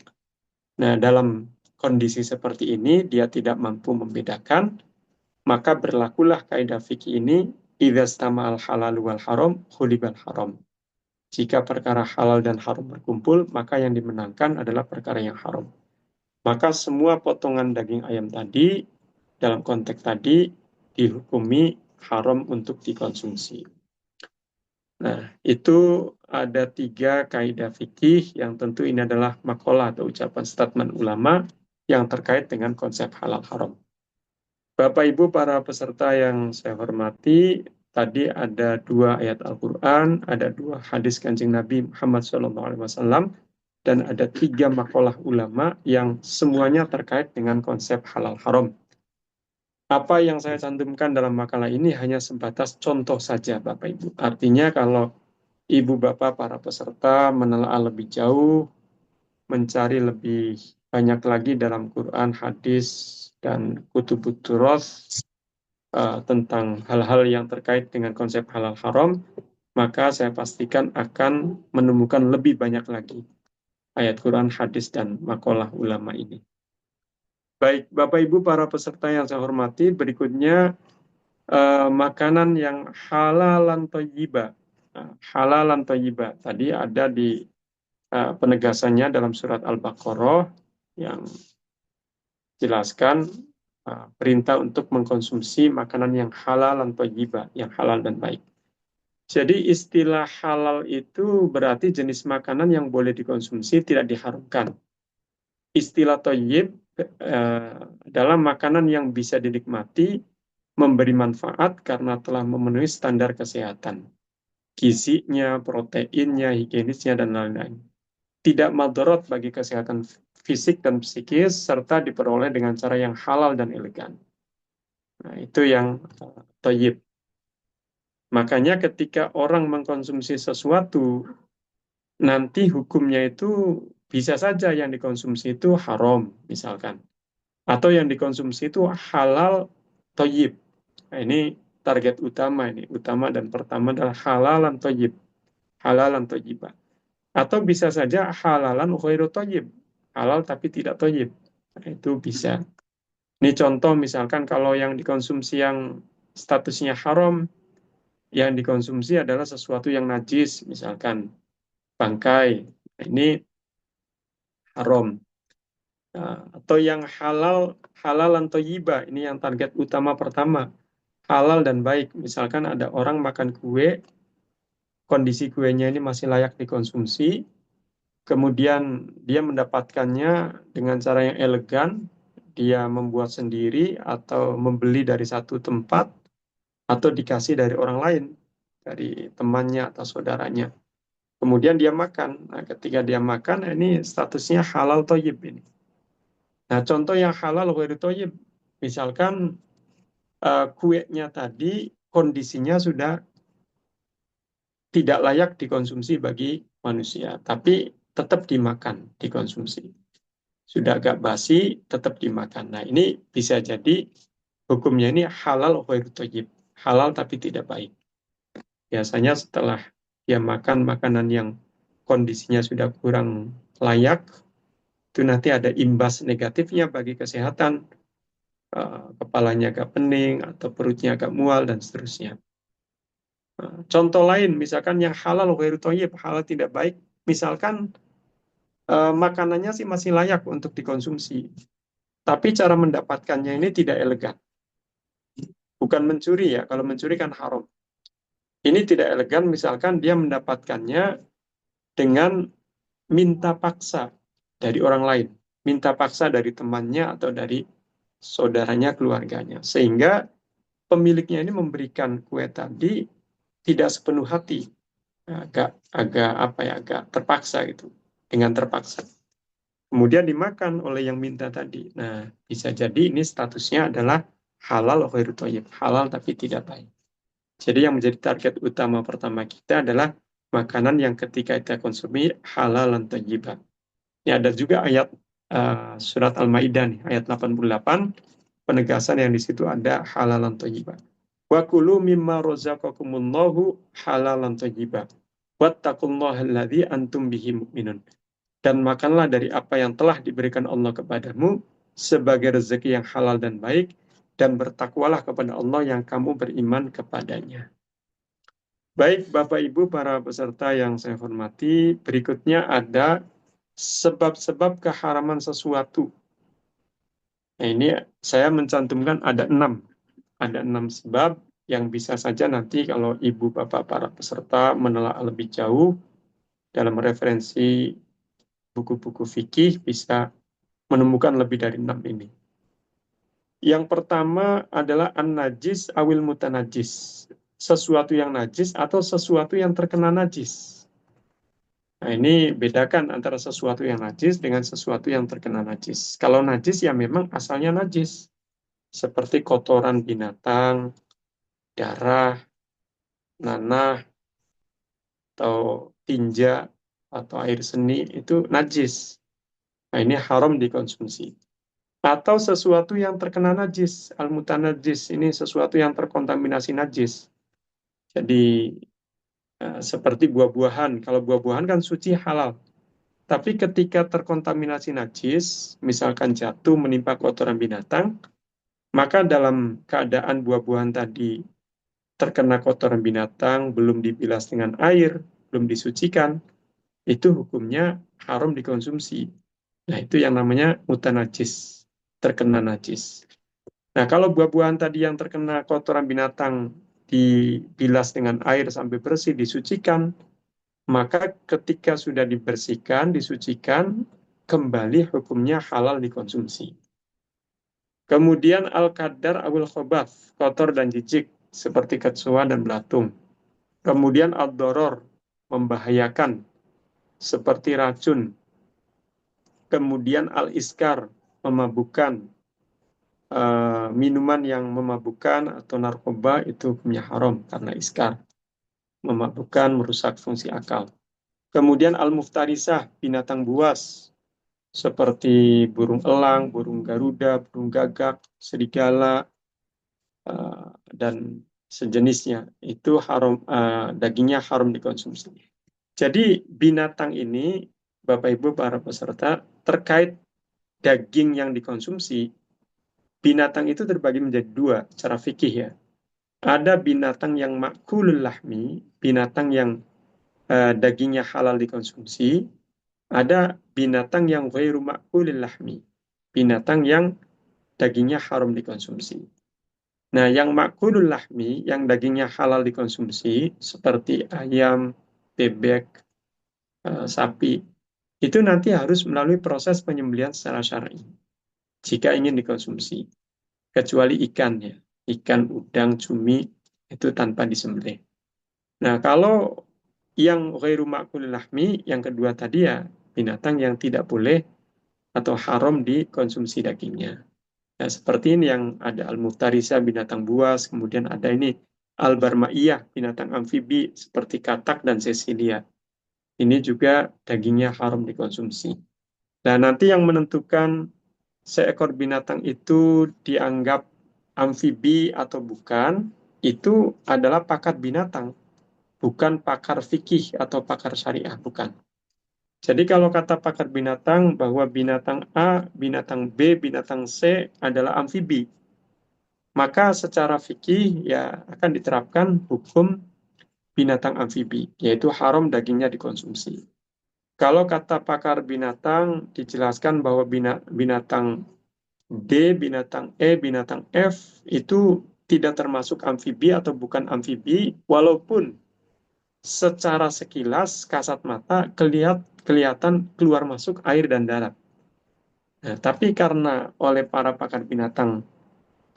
Nah, dalam kondisi seperti ini, dia tidak mampu membedakan, maka berlakulah kaidah fikih ini, idza stama al halal wal haram, khulibal haram. Jika perkara halal dan haram berkumpul, maka yang dimenangkan adalah perkara yang haram. Maka semua potongan daging ayam tadi, dalam konteks tadi, dihukumi haram untuk dikonsumsi. Nah, itu ada tiga kaidah fikih yang tentu ini adalah makalah atau ucapan statement ulama yang terkait dengan konsep halal haram. Bapak Ibu para peserta yang saya hormati, tadi ada dua ayat Al-Quran, ada dua hadis Kanjeng Nabi Muhammad SAW, dan ada tiga makalah ulama yang semuanya terkait dengan konsep halal haram. Apa yang saya cantumkan dalam makalah ini hanya sebatas contoh saja, Bapak Ibu. Artinya kalau Ibu Bapak para peserta menelaah lebih jauh, mencari lebih banyak lagi dalam Quran, hadis, dan kutubut turas tentang hal-hal yang terkait dengan konsep halal haram, maka saya pastikan akan menemukan lebih banyak lagi ayat Quran, hadis, dan makalah ulama ini. Baik, Bapak Ibu para peserta yang saya hormati, berikutnya makanan yang halalan thayyibah. Nah, halalan thayyibah tadi ada di penegasannya dalam surat Al-Baqarah yang jelaskan perintah untuk mengkonsumsi makanan yang halal dan thayyibah, yang halal dan baik. Jadi istilah halal itu berarti jenis makanan yang boleh dikonsumsi tidak diharamkan. Istilah thayyib adalah makanan yang bisa dinikmati, memberi manfaat karena telah memenuhi standar kesehatan, gizinya, proteinnya, higienisnya, dan lain-lain. Tidak madorot bagi kesehatan fisik dan psikis, serta diperoleh dengan cara yang halal dan elegan. Nah, itu yang thayyib. Makanya ketika orang mengkonsumsi sesuatu, nanti hukumnya itu bisa saja yang dikonsumsi itu haram, misalkan. Atau yang dikonsumsi itu halal thayyib. Nah, ini target utama ini. Utama dan pertama adalah halalan thayyib. Halalan thayyibah. Atau bisa saja halalan ghairu thayyib. Halal tapi tidak thayyib. Nah, itu bisa. Ini contoh misalkan kalau yang dikonsumsi yang statusnya haram, yang dikonsumsi adalah sesuatu yang najis, misalkan bangkai. Nah, ini haram. Nah, atau yang halal, halalan thayyibah. Ini yang target utama pertama. Halal dan baik. Misalkan ada orang makan kue, kondisi kuenya ini masih layak dikonsumsi, kemudian dia mendapatkannya dengan cara yang elegan, dia membuat sendiri atau membeli dari satu tempat, atau dikasih dari orang lain, dari temannya atau saudaranya. Kemudian dia makan. Nah, ketika dia makan, ini statusnya halal toyib ini. Nah, contoh yang halal ghairu toyib, misalkan kuenya tadi kondisinya sudah tidak layak dikonsumsi bagi manusia, tapi tetap dimakan, dikonsumsi. Sudah agak basi, tetap dimakan. Nah, ini bisa jadi hukumnya ini halal ghairu thayyib. Halal tapi tidak baik. Biasanya setelah dia makan makanan yang kondisinya sudah kurang layak, itu nanti ada imbas negatifnya bagi kesehatan, kepalanya agak pening, atau perutnya agak mual, dan seterusnya. Contoh lain, misalkan yang halal ghairu thayyib, halal tidak baik, misalkan makanannya sih masih layak untuk dikonsumsi, tapi cara mendapatkannya ini tidak elegan. Bukan mencuri ya, kalau mencuri kan haram. Ini tidak elegan, misalkan dia mendapatkannya dengan minta paksa dari orang lain, minta paksa dari temannya atau dari saudaranya, keluarganya, sehingga pemiliknya ini memberikan kue tadi tidak sepenuh hati, agak agak apa ya, agak terpaksa gitu, dengan terpaksa. Kemudian dimakan oleh yang minta tadi. Nah, bisa jadi ini statusnya adalah halal ghairu thayyib, halal tapi tidak baik. Jadi yang menjadi target utama pertama kita adalah makanan yang ketika kita konsumi halal dan thayyibah. Ini ada juga ayat surat Al-Maidah nih, ayat 88, penegasan yang di situ ada halalan thayyibah. Wa kulu mimma razaqakumullahu halalan thayyibah. Wattaqullaha alladzi antum bihi mu'minun. Dan makanlah dari apa yang telah diberikan Allah kepadamu sebagai rezeki yang halal dan baik, dan bertakwalah kepada Allah yang kamu beriman kepadanya. Baik, Bapak Ibu para peserta yang saya hormati, berikutnya ada sebab-sebab keharaman sesuatu. Nah, ini saya mencantumkan ada 6. Ada 6 sebab yang bisa saja nanti kalau Ibu Bapak para peserta menelaah lebih jauh dalam referensi buku-buku fikih bisa menemukan lebih dari 6 ini. Yang pertama adalah an-najis awil mutanajis. Sesuatu yang najis atau sesuatu yang terkena najis. Nah, ini bedakan antara sesuatu yang najis dengan sesuatu yang terkena najis. Kalau najis ya memang asalnya najis. Seperti kotoran binatang, darah, nanah, atau tinja, atau air seni, itu najis. Nah, ini haram dikonsumsi. Atau sesuatu yang terkena najis, al-mutanajis, ini sesuatu yang terkontaminasi najis. Jadi, seperti buah-buahan. Kalau buah-buahan kan suci halal. Tapi ketika terkontaminasi najis, misalkan jatuh menimpa kotoran binatang, maka dalam keadaan buah-buahan tadi terkena kotoran binatang, belum dibilas dengan air, belum disucikan, itu hukumnya haram dikonsumsi. Nah, itu yang namanya mutanajis, terkena najis. Nah, kalau buah-buahan tadi yang terkena kotoran binatang dibilas dengan air sampai bersih, disucikan, maka ketika sudah dibersihkan, disucikan, kembali hukumnya halal dikonsumsi. Kemudian al-kadar awil khobath, kotor dan jijik, seperti kecoa dan belatung. Kemudian ad-doror, membahayakan, seperti racun. Kemudian al-iskar, memabukkan. Minuman yang memabukkan atau narkoba itu hukumnya haram karena iskar, memabukkan, merusak fungsi akal. Kemudian al-muftarisah, binatang buas, seperti burung elang, burung garuda, burung gagak, serigala, dan sejenisnya. Itu haram, dagingnya haram dikonsumsi. Jadi binatang ini, Bapak Ibu para peserta, terkait daging yang dikonsumsi, binatang itu terbagi menjadi dua cara fikih ya. Ada binatang yang makulul lahmi, binatang yang dagingnya halal dikonsumsi. Ada binatang yang ghairu makulul lahmi, binatang yang dagingnya haram dikonsumsi. Nah, yang makulul lahmi, yang dagingnya halal dikonsumsi, seperti ayam, bebek, sapi, itu nanti harus melalui proses penyembelihan secara syar'i jika ingin dikonsumsi. Kecuali ikan ya, ikan, udang, cumi, itu tanpa disembelih. Nah, kalau yang ghairu ma'kulil lahmi, yang kedua tadi ya, binatang yang tidak boleh atau haram dikonsumsi dagingnya. Nah, seperti ini yang ada al-muftarisa, binatang buas, kemudian ada ini al-barmaiyah, binatang amfibi seperti katak dan sesilia. Ini juga dagingnya haram dikonsumsi. Nah, nanti yang menentukan seekor binatang itu dianggap amfibi atau bukan, itu adalah pakar binatang, bukan pakar fikih atau pakar syariah, bukan. Jadi kalau kata pakar binatang bahwa binatang A, binatang B, binatang C adalah amfibi, maka secara fikih ya akan diterapkan hukum binatang amfibi, yaitu haram dagingnya dikonsumsi. Kalau kata pakar binatang dijelaskan bahwa binatang D, binatang E, binatang F itu tidak termasuk amfibi atau bukan amfibi, walaupun secara sekilas kasat mata kelihatan keluar masuk air dan darat. Nah, tapi karena oleh para pakar binatang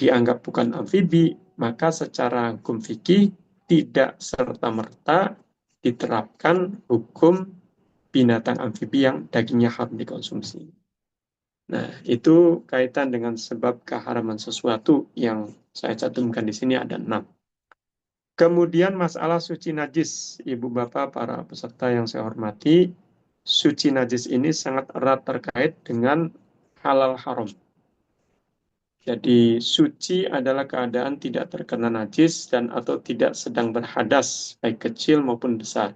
dianggap bukan amfibi, maka secara hukum fikih tidak serta-merta diterapkan hukum binatang amfibi yang dagingnya haram dikonsumsi. Nah, itu kaitan dengan sebab keharaman sesuatu yang saya cantumkan di sini ada 6. Kemudian masalah suci najis, Ibu Bapak, para peserta yang saya hormati, suci najis ini sangat erat terkait dengan halal haram. Jadi suci adalah keadaan tidak terkena najis dan atau tidak sedang berhadas, baik kecil maupun besar.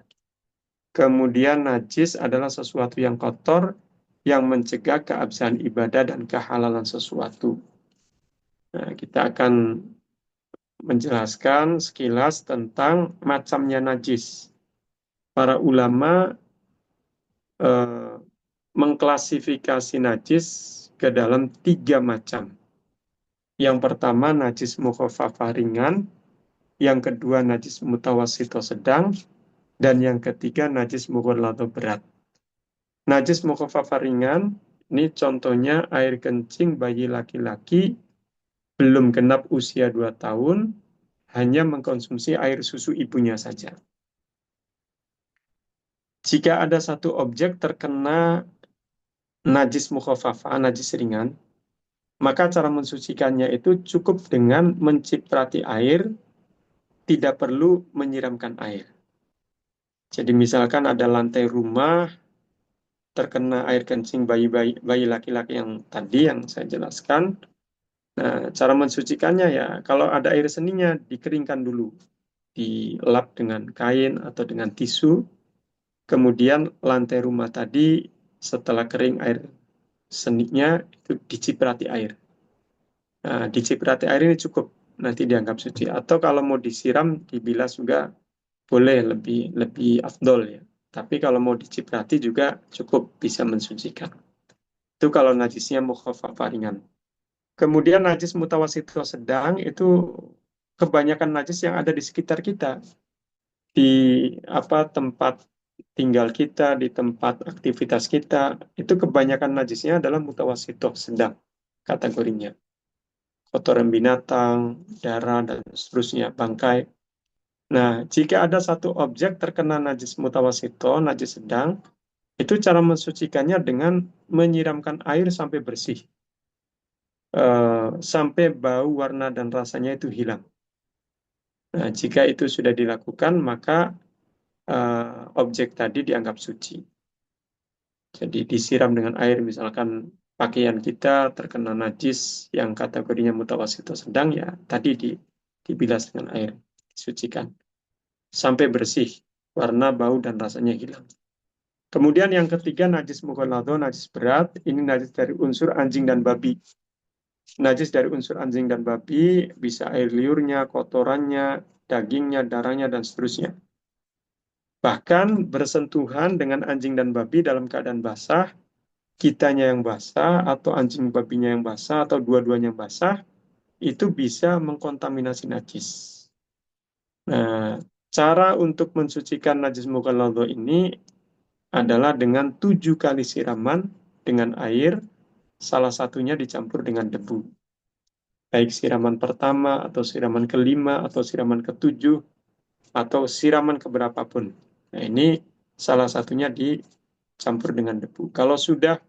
Kemudian najis adalah sesuatu yang kotor yang mencegah keabsahan ibadah dan kehalalan sesuatu. Nah, kita akan menjelaskan sekilas tentang macamnya najis. Para ulama eh, mengklasifikasi najis ke dalam 3 macam. Yang pertama najis mukhafafah ringan, yang kedua najis mutawasito sedang, dan yang ketiga najis mughalladho berat. Najis mukhafafah ringan, ini contohnya air kencing bayi laki-laki belum genap usia 2 tahun, hanya mengkonsumsi air susu ibunya saja. Jika ada satu objek terkena najis mukhafafah, najis ringan, maka cara mensucikannya itu cukup dengan menciprati air, tidak perlu menyiramkan air. Jadi misalkan ada lantai rumah terkena air kencing bayi laki-laki yang tadi yang saya jelaskan. Nah, cara mensucikannya ya, kalau ada air seninya dikeringkan dulu, dilap dengan kain atau dengan tisu. Kemudian lantai rumah tadi setelah kering air seninya itu diciprati air. Nah, diciprati air ini cukup, nanti dianggap suci. Atau kalau mau disiram, dibilas juga boleh, lebih lebih afdol ya. Tapi kalau mau diciprati juga cukup bisa mensucikan. Itu kalau najisnya mukhafafah ringan. Kemudian najis mutawasito sedang itu kebanyakan najis yang ada di sekitar kita, di apa tempat tinggal kita, di tempat aktivitas kita, itu kebanyakan najisnya adalah mutawasito sedang kategorinya. Kotoran binatang, darah, dan seterusnya, bangkai. Nah, jika ada satu objek terkena najis mutawasito, najis sedang, itu cara mensucikannya dengan menyiramkan air sampai bersih. Sampai bau, warna, dan rasanya itu hilang. Nah, jika itu sudah dilakukan, maka objek tadi dianggap suci. Jadi disiram dengan air, misalkan pakaian kita terkena najis yang kategorinya mutawasito sedang, ya tadi dibilas dengan air, disucikan. Sampai bersih, warna, bau, dan rasanya hilang. Kemudian yang ketiga, najis mughalladho, najis berat. Ini najis dari unsur anjing dan babi. Najis dari unsur anjing dan babi bisa air liurnya, kotorannya, dagingnya, darahnya, dan seterusnya. Bahkan bersentuhan dengan anjing dan babi dalam keadaan basah, kitanya yang basah, atau anjing babinya yang basah, atau dua-duanya yang basah, itu bisa mengkontaminasi najis. Nah, cara untuk mensucikan najis mughalladho ini adalah dengan 7 kali siraman dengan air, salah satunya dicampur dengan debu. Baik siraman pertama, atau siraman kelima, atau siraman ketujuh, atau siraman keberapapun. Nah, ini salah satunya dicampur dengan debu. Kalau sudah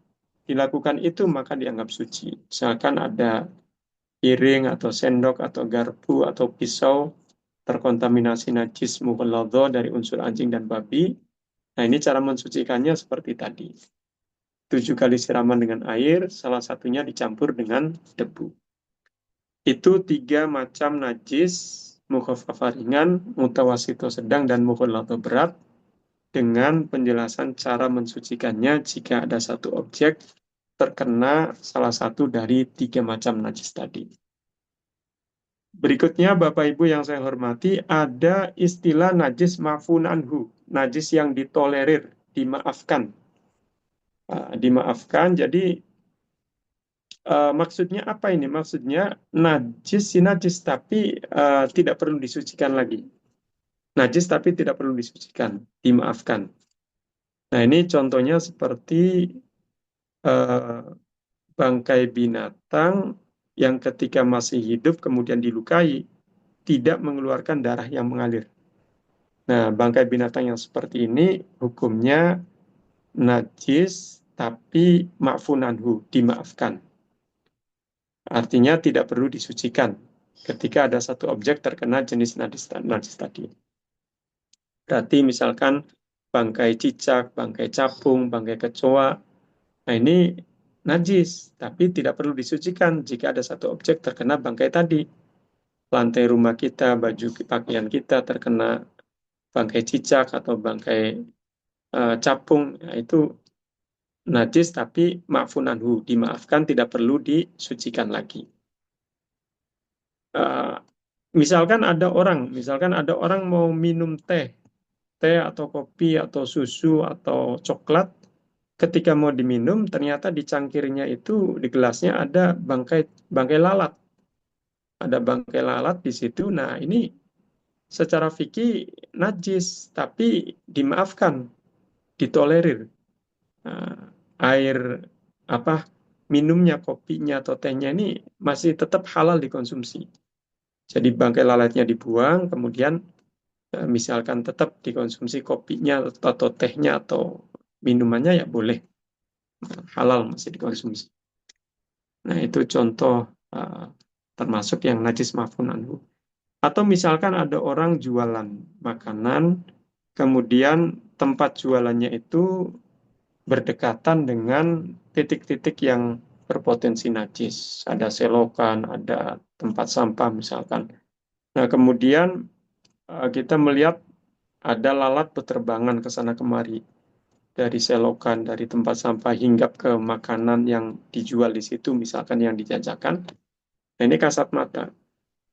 dilakukan itu, maka dianggap suci. Misalkan ada piring, atau sendok, atau garpu, atau pisau, terkontaminasi najis mughalladho dari unsur anjing dan babi. Nah, ini cara mensucikannya seperti tadi. 7 kali siraman dengan air, salah satunya dicampur dengan debu. Itu 3 macam najis, mukhafafah ringan, mutawasito sedang, dan mughalladho berat, dengan penjelasan cara mensucikannya jika ada satu objek terkena salah satu dari 3 macam najis tadi. Berikutnya, Bapak Ibu yang saya hormati, ada istilah najis ma'fun anhu, najis yang ditolerir, dimaafkan. Dimaafkan, jadi maksudnya apa ini? Maksudnya najis si najis, tapi tidak perlu disucikan lagi. Najis tapi tidak perlu disucikan, dimaafkan. Nah, ini contohnya seperti eh, bangkai binatang yang ketika masih hidup kemudian dilukai, tidak mengeluarkan darah yang mengalir. Nah, bangkai binatang yang seperti ini hukumnya najis tapi ma'fun anhu, dimaafkan. Artinya tidak perlu disucikan. ketika ada satu objek terkena jenis najis tadi. Berarti misalkan bangkai cicak, bangkai capung, bangkai kecoa, nah ini najis, tapi tidak perlu disucikan jika ada satu objek terkena bangkai tadi. Lantai rumah kita, baju pakaian kita terkena bangkai cicak atau bangkai capung, nah itu najis tapi ma'fun anhu, dimaafkan, tidak perlu disucikan lagi. Eh, misalkan ada orang mau minum teh atau kopi atau susu atau coklat, ketika mau diminum ternyata di cangkirnya itu di gelasnya ada bangkai bangkai lalat, ada bangkai lalat di situ. Nah, ini secara fikih najis tapi dimaafkan, ditolerir. Nah, air apa minumnya, kopinya atau tehnya ini masih tetap halal dikonsumsi. Jadi bangkai lalatnya dibuang, kemudian misalkan tetap dikonsumsi kopinya atau tehnya atau minumannya ya boleh, halal masih dikonsumsi. Nah, itu contoh eh, termasuk yang najis maf'un anhu. Atau misalkan ada orang jualan makanan, kemudian tempat jualannya itu berdekatan dengan titik-titik yang berpotensi najis. Ada selokan, ada tempat sampah misalkan. Nah, kemudian kita melihat ada lalat berterbangan ke sana kemari dari selokan, dari tempat sampah hingga ke makanan yang dijual di situ, misalkan yang dijajakan. Nah, ini kasat mata.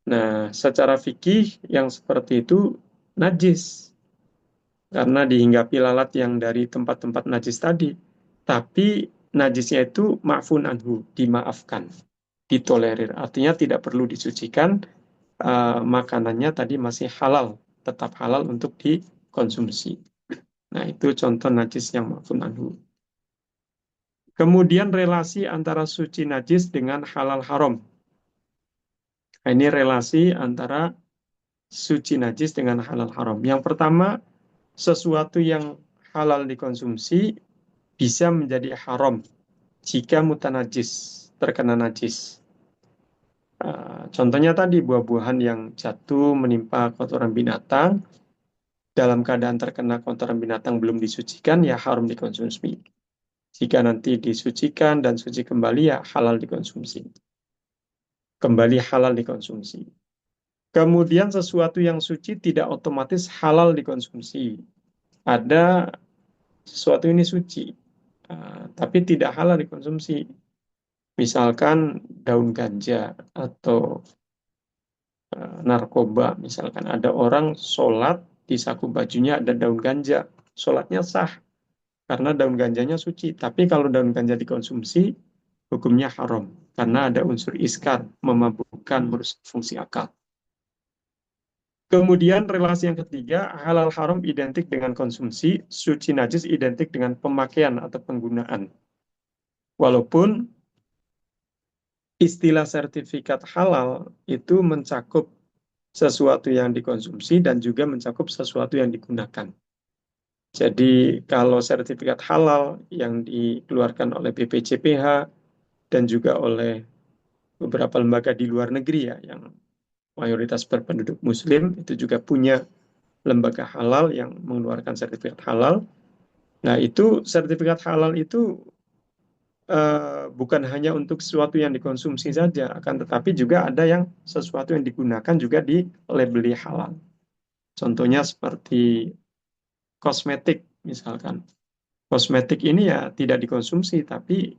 Nah, secara fikih yang seperti itu najis karena dihinggapi lalat yang dari tempat-tempat najis tadi. Tapi najisnya itu ma'fun anhu, dimaafkan, ditolerir. Artinya tidak perlu disucikan, makanannya tadi masih halal, tetap halal untuk dikonsumsi. Nah, itu contoh najis yang ma'fun anhu. Kemudian relasi antara suci najis dengan halal haram. Nah, ini relasi antara suci najis dengan halal haram. Yang pertama, sesuatu yang halal dikonsumsi bisa menjadi haram jika mutanajis, terkena najis. Contohnya tadi buah-buahan yang jatuh menimpa kotoran binatang, dalam keadaan terkena kotoran binatang belum disucikan, ya haram dikonsumsi. Jika nanti disucikan dan suci kembali, ya halal dikonsumsi. Kembali halal dikonsumsi. Kemudian sesuatu yang suci tidak otomatis halal dikonsumsi. Ada sesuatu ini suci, tapi tidak halal dikonsumsi. Misalkan daun ganja atau narkoba. Misalkan ada orang sholat di saku bajunya ada daun ganja, sholatnya sah karena daun ganjanya suci. Tapi kalau daun ganja dikonsumsi, hukumnya haram karena ada unsur iskar, memabukkan, merusak fungsi akal. Kemudian relasi yang ketiga, halal haram identik dengan konsumsi, suci najis identik dengan pemakaian atau penggunaan. Walaupun istilah sertifikat halal itu mencakup sesuatu yang dikonsumsi dan juga mencakup sesuatu yang digunakan. Jadi kalau sertifikat halal yang dikeluarkan oleh BPJPH dan juga oleh beberapa lembaga di luar negeri ya, yang mayoritas berpenduduk Muslim itu juga punya lembaga halal yang mengeluarkan sertifikat halal. Nah, itu sertifikat halal itu bukan hanya untuk sesuatu yang dikonsumsi saja, akan tetapi juga ada yang sesuatu yang digunakan juga di labeli halal. Contohnya seperti kosmetik misalkan. Kosmetik ini ya tidak dikonsumsi, tapi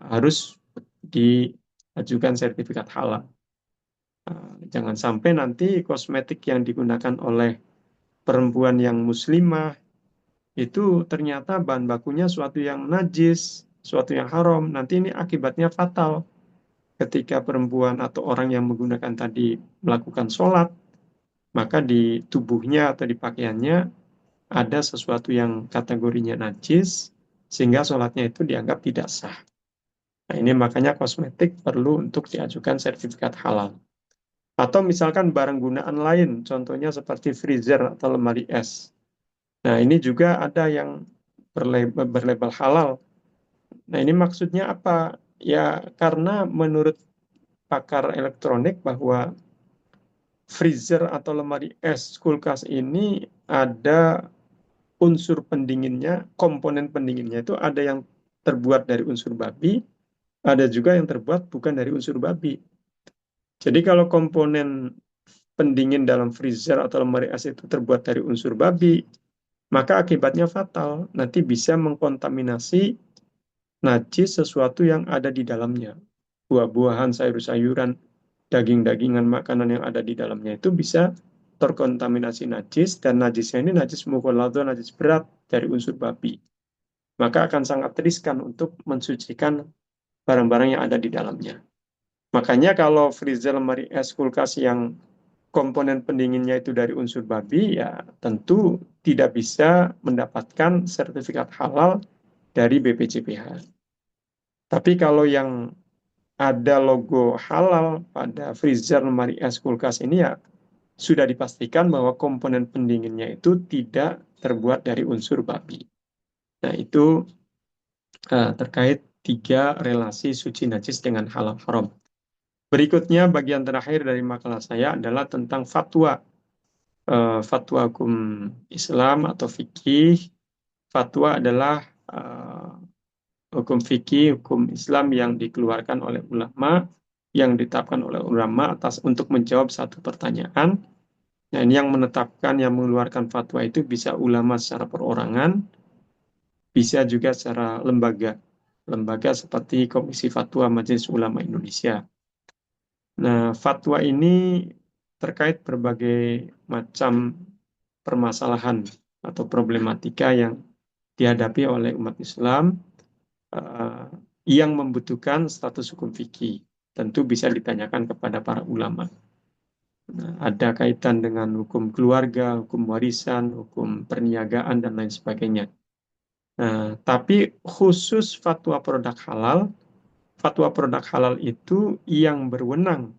harus diajukan sertifikat halal. Jangan sampai nanti kosmetik yang digunakan oleh perempuan yang muslimah itu ternyata bahan bakunya suatu yang najis, suatu yang haram. Nanti ini akibatnya fatal ketika perempuan atau orang yang menggunakan tadi melakukan sholat, maka di tubuhnya atau di pakaiannya ada sesuatu yang kategorinya najis, sehingga sholatnya itu dianggap tidak sah. Nah, ini makanya kosmetik perlu untuk diajukan sertifikat halal. Atau misalkan barang gunaan lain, contohnya seperti freezer atau lemari es. Nah, ini juga ada yang berlabel halal. Nah, ini maksudnya apa? Ya, karena menurut pakar elektronik bahwa freezer atau lemari es kulkas ini ada unsur pendinginnya, komponen pendinginnya itu ada yang terbuat dari unsur babi, ada juga yang terbuat bukan dari unsur babi. Jadi kalau komponen pendingin dalam freezer atau lemari es itu terbuat dari unsur babi, maka akibatnya fatal. Nanti bisa mengkontaminasi najis sesuatu yang ada di dalamnya. Buah-buahan, sayur-sayuran, daging-dagingan, makanan yang ada di dalamnya itu bisa terkontaminasi najis, dan najisnya ini najis mughalladhah, najis berat dari unsur babi. Maka akan sangat riskan untuk mensucikan barang-barang yang ada di dalamnya. Makanya kalau freezer, lemari es, kulkas yang komponen pendinginnya itu dari unsur babi, ya tentu tidak bisa mendapatkan sertifikat halal dari BPJPH. Tapi kalau yang ada logo halal pada freezer, lemari es, kulkas ini, ya sudah dipastikan bahwa komponen pendinginnya itu tidak terbuat dari unsur babi. Nah, itu terkait tiga relasi suci najis dengan halal haram. Berikutnya, bagian terakhir dari makalah saya adalah tentang fatwa. Fatwa hukum Islam atau fikih. Fatwa adalah eh, hukum fikih, hukum Islam yang dikeluarkan oleh ulama, yang ditetapkan oleh ulama atas untuk menjawab satu pertanyaan. Nah, ini yang menetapkan, yang mengeluarkan fatwa itu bisa ulama secara perorangan, bisa juga secara lembaga. Lembaga seperti Komisi Fatwa Majelis Ulama Indonesia. Nah, fatwa ini terkait berbagai macam permasalahan atau problematika yang dihadapi oleh umat Islam eh, yang membutuhkan status hukum fikih. Tentu bisa ditanyakan kepada para ulama. Nah, ada kaitan dengan hukum keluarga, hukum warisan, hukum perniagaan, dan lain sebagainya. Nah, tapi khusus fatwa produk halal itu yang berwenang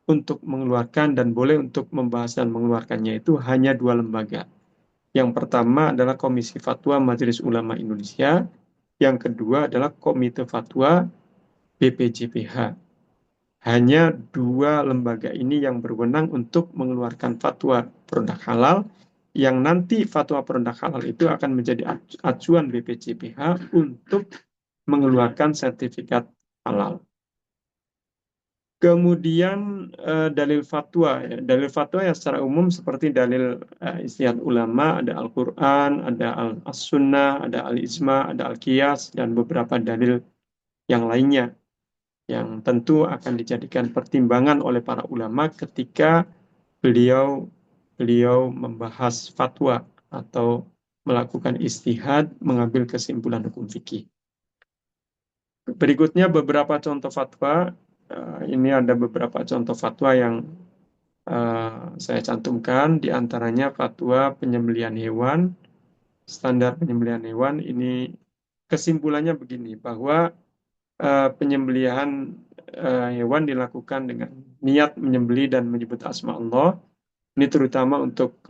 untuk mengeluarkan dan boleh untuk membahas dan mengeluarkannya itu hanya dua lembaga. Yang pertama adalah Komisi Fatwa Majelis Ulama Indonesia, yang kedua adalah Komite Fatwa BPJPH. Hanya dua lembaga ini yang berwenang untuk mengeluarkan fatwa produk halal, yang nanti fatwa produk halal itu akan menjadi acuan BPJPH untuk mengeluarkan sertifikat halal. Kemudian dalil fatwa, ya. Dalil fatwa ya secara umum seperti dalil ijtihad ulama, ada Al-Quran, ada As-Sunnah, ada Al-Ijma, ada Al-Qiyas, dan beberapa dalil yang lainnya yang tentu akan dijadikan pertimbangan oleh para ulama ketika beliau beliau membahas fatwa atau melakukan ijtihad mengambil kesimpulan hukum fikih. Berikutnya beberapa contoh fatwa. Ini ada beberapa contoh fatwa yang saya cantumkan, di antaranya fatwa penyembelihan hewan, standar penyembelihan hewan. Ini kesimpulannya begini, bahwa penyembelihan hewan dilakukan dengan niat menyembelih dan menyebut asma Allah. Ini terutama untuk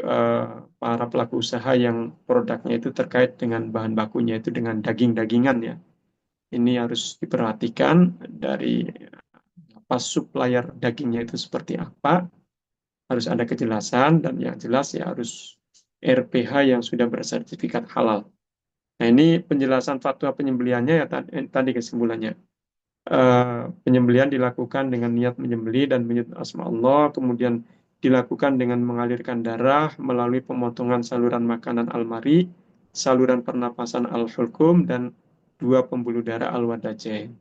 para pelaku usaha yang produknya itu terkait dengan bahan bakunya itu dengan daging-dagingan, ya. Ini harus diperhatikan dari apa supplier dagingnya itu seperti apa, harus ada kejelasan, dan yang jelas ya harus RPH yang sudah bersertifikat halal. Nah, ini penjelasan fatwa penyembelihannya, ya tadi kesimpulannya. Penyembelihan dilakukan dengan niat menyembelih dan menyebut asma Allah, kemudian dilakukan dengan mengalirkan darah melalui pemotongan saluran makanan al-mari, saluran pernapasan al-hulqum, dan dua pembuluh darah al-wadajain.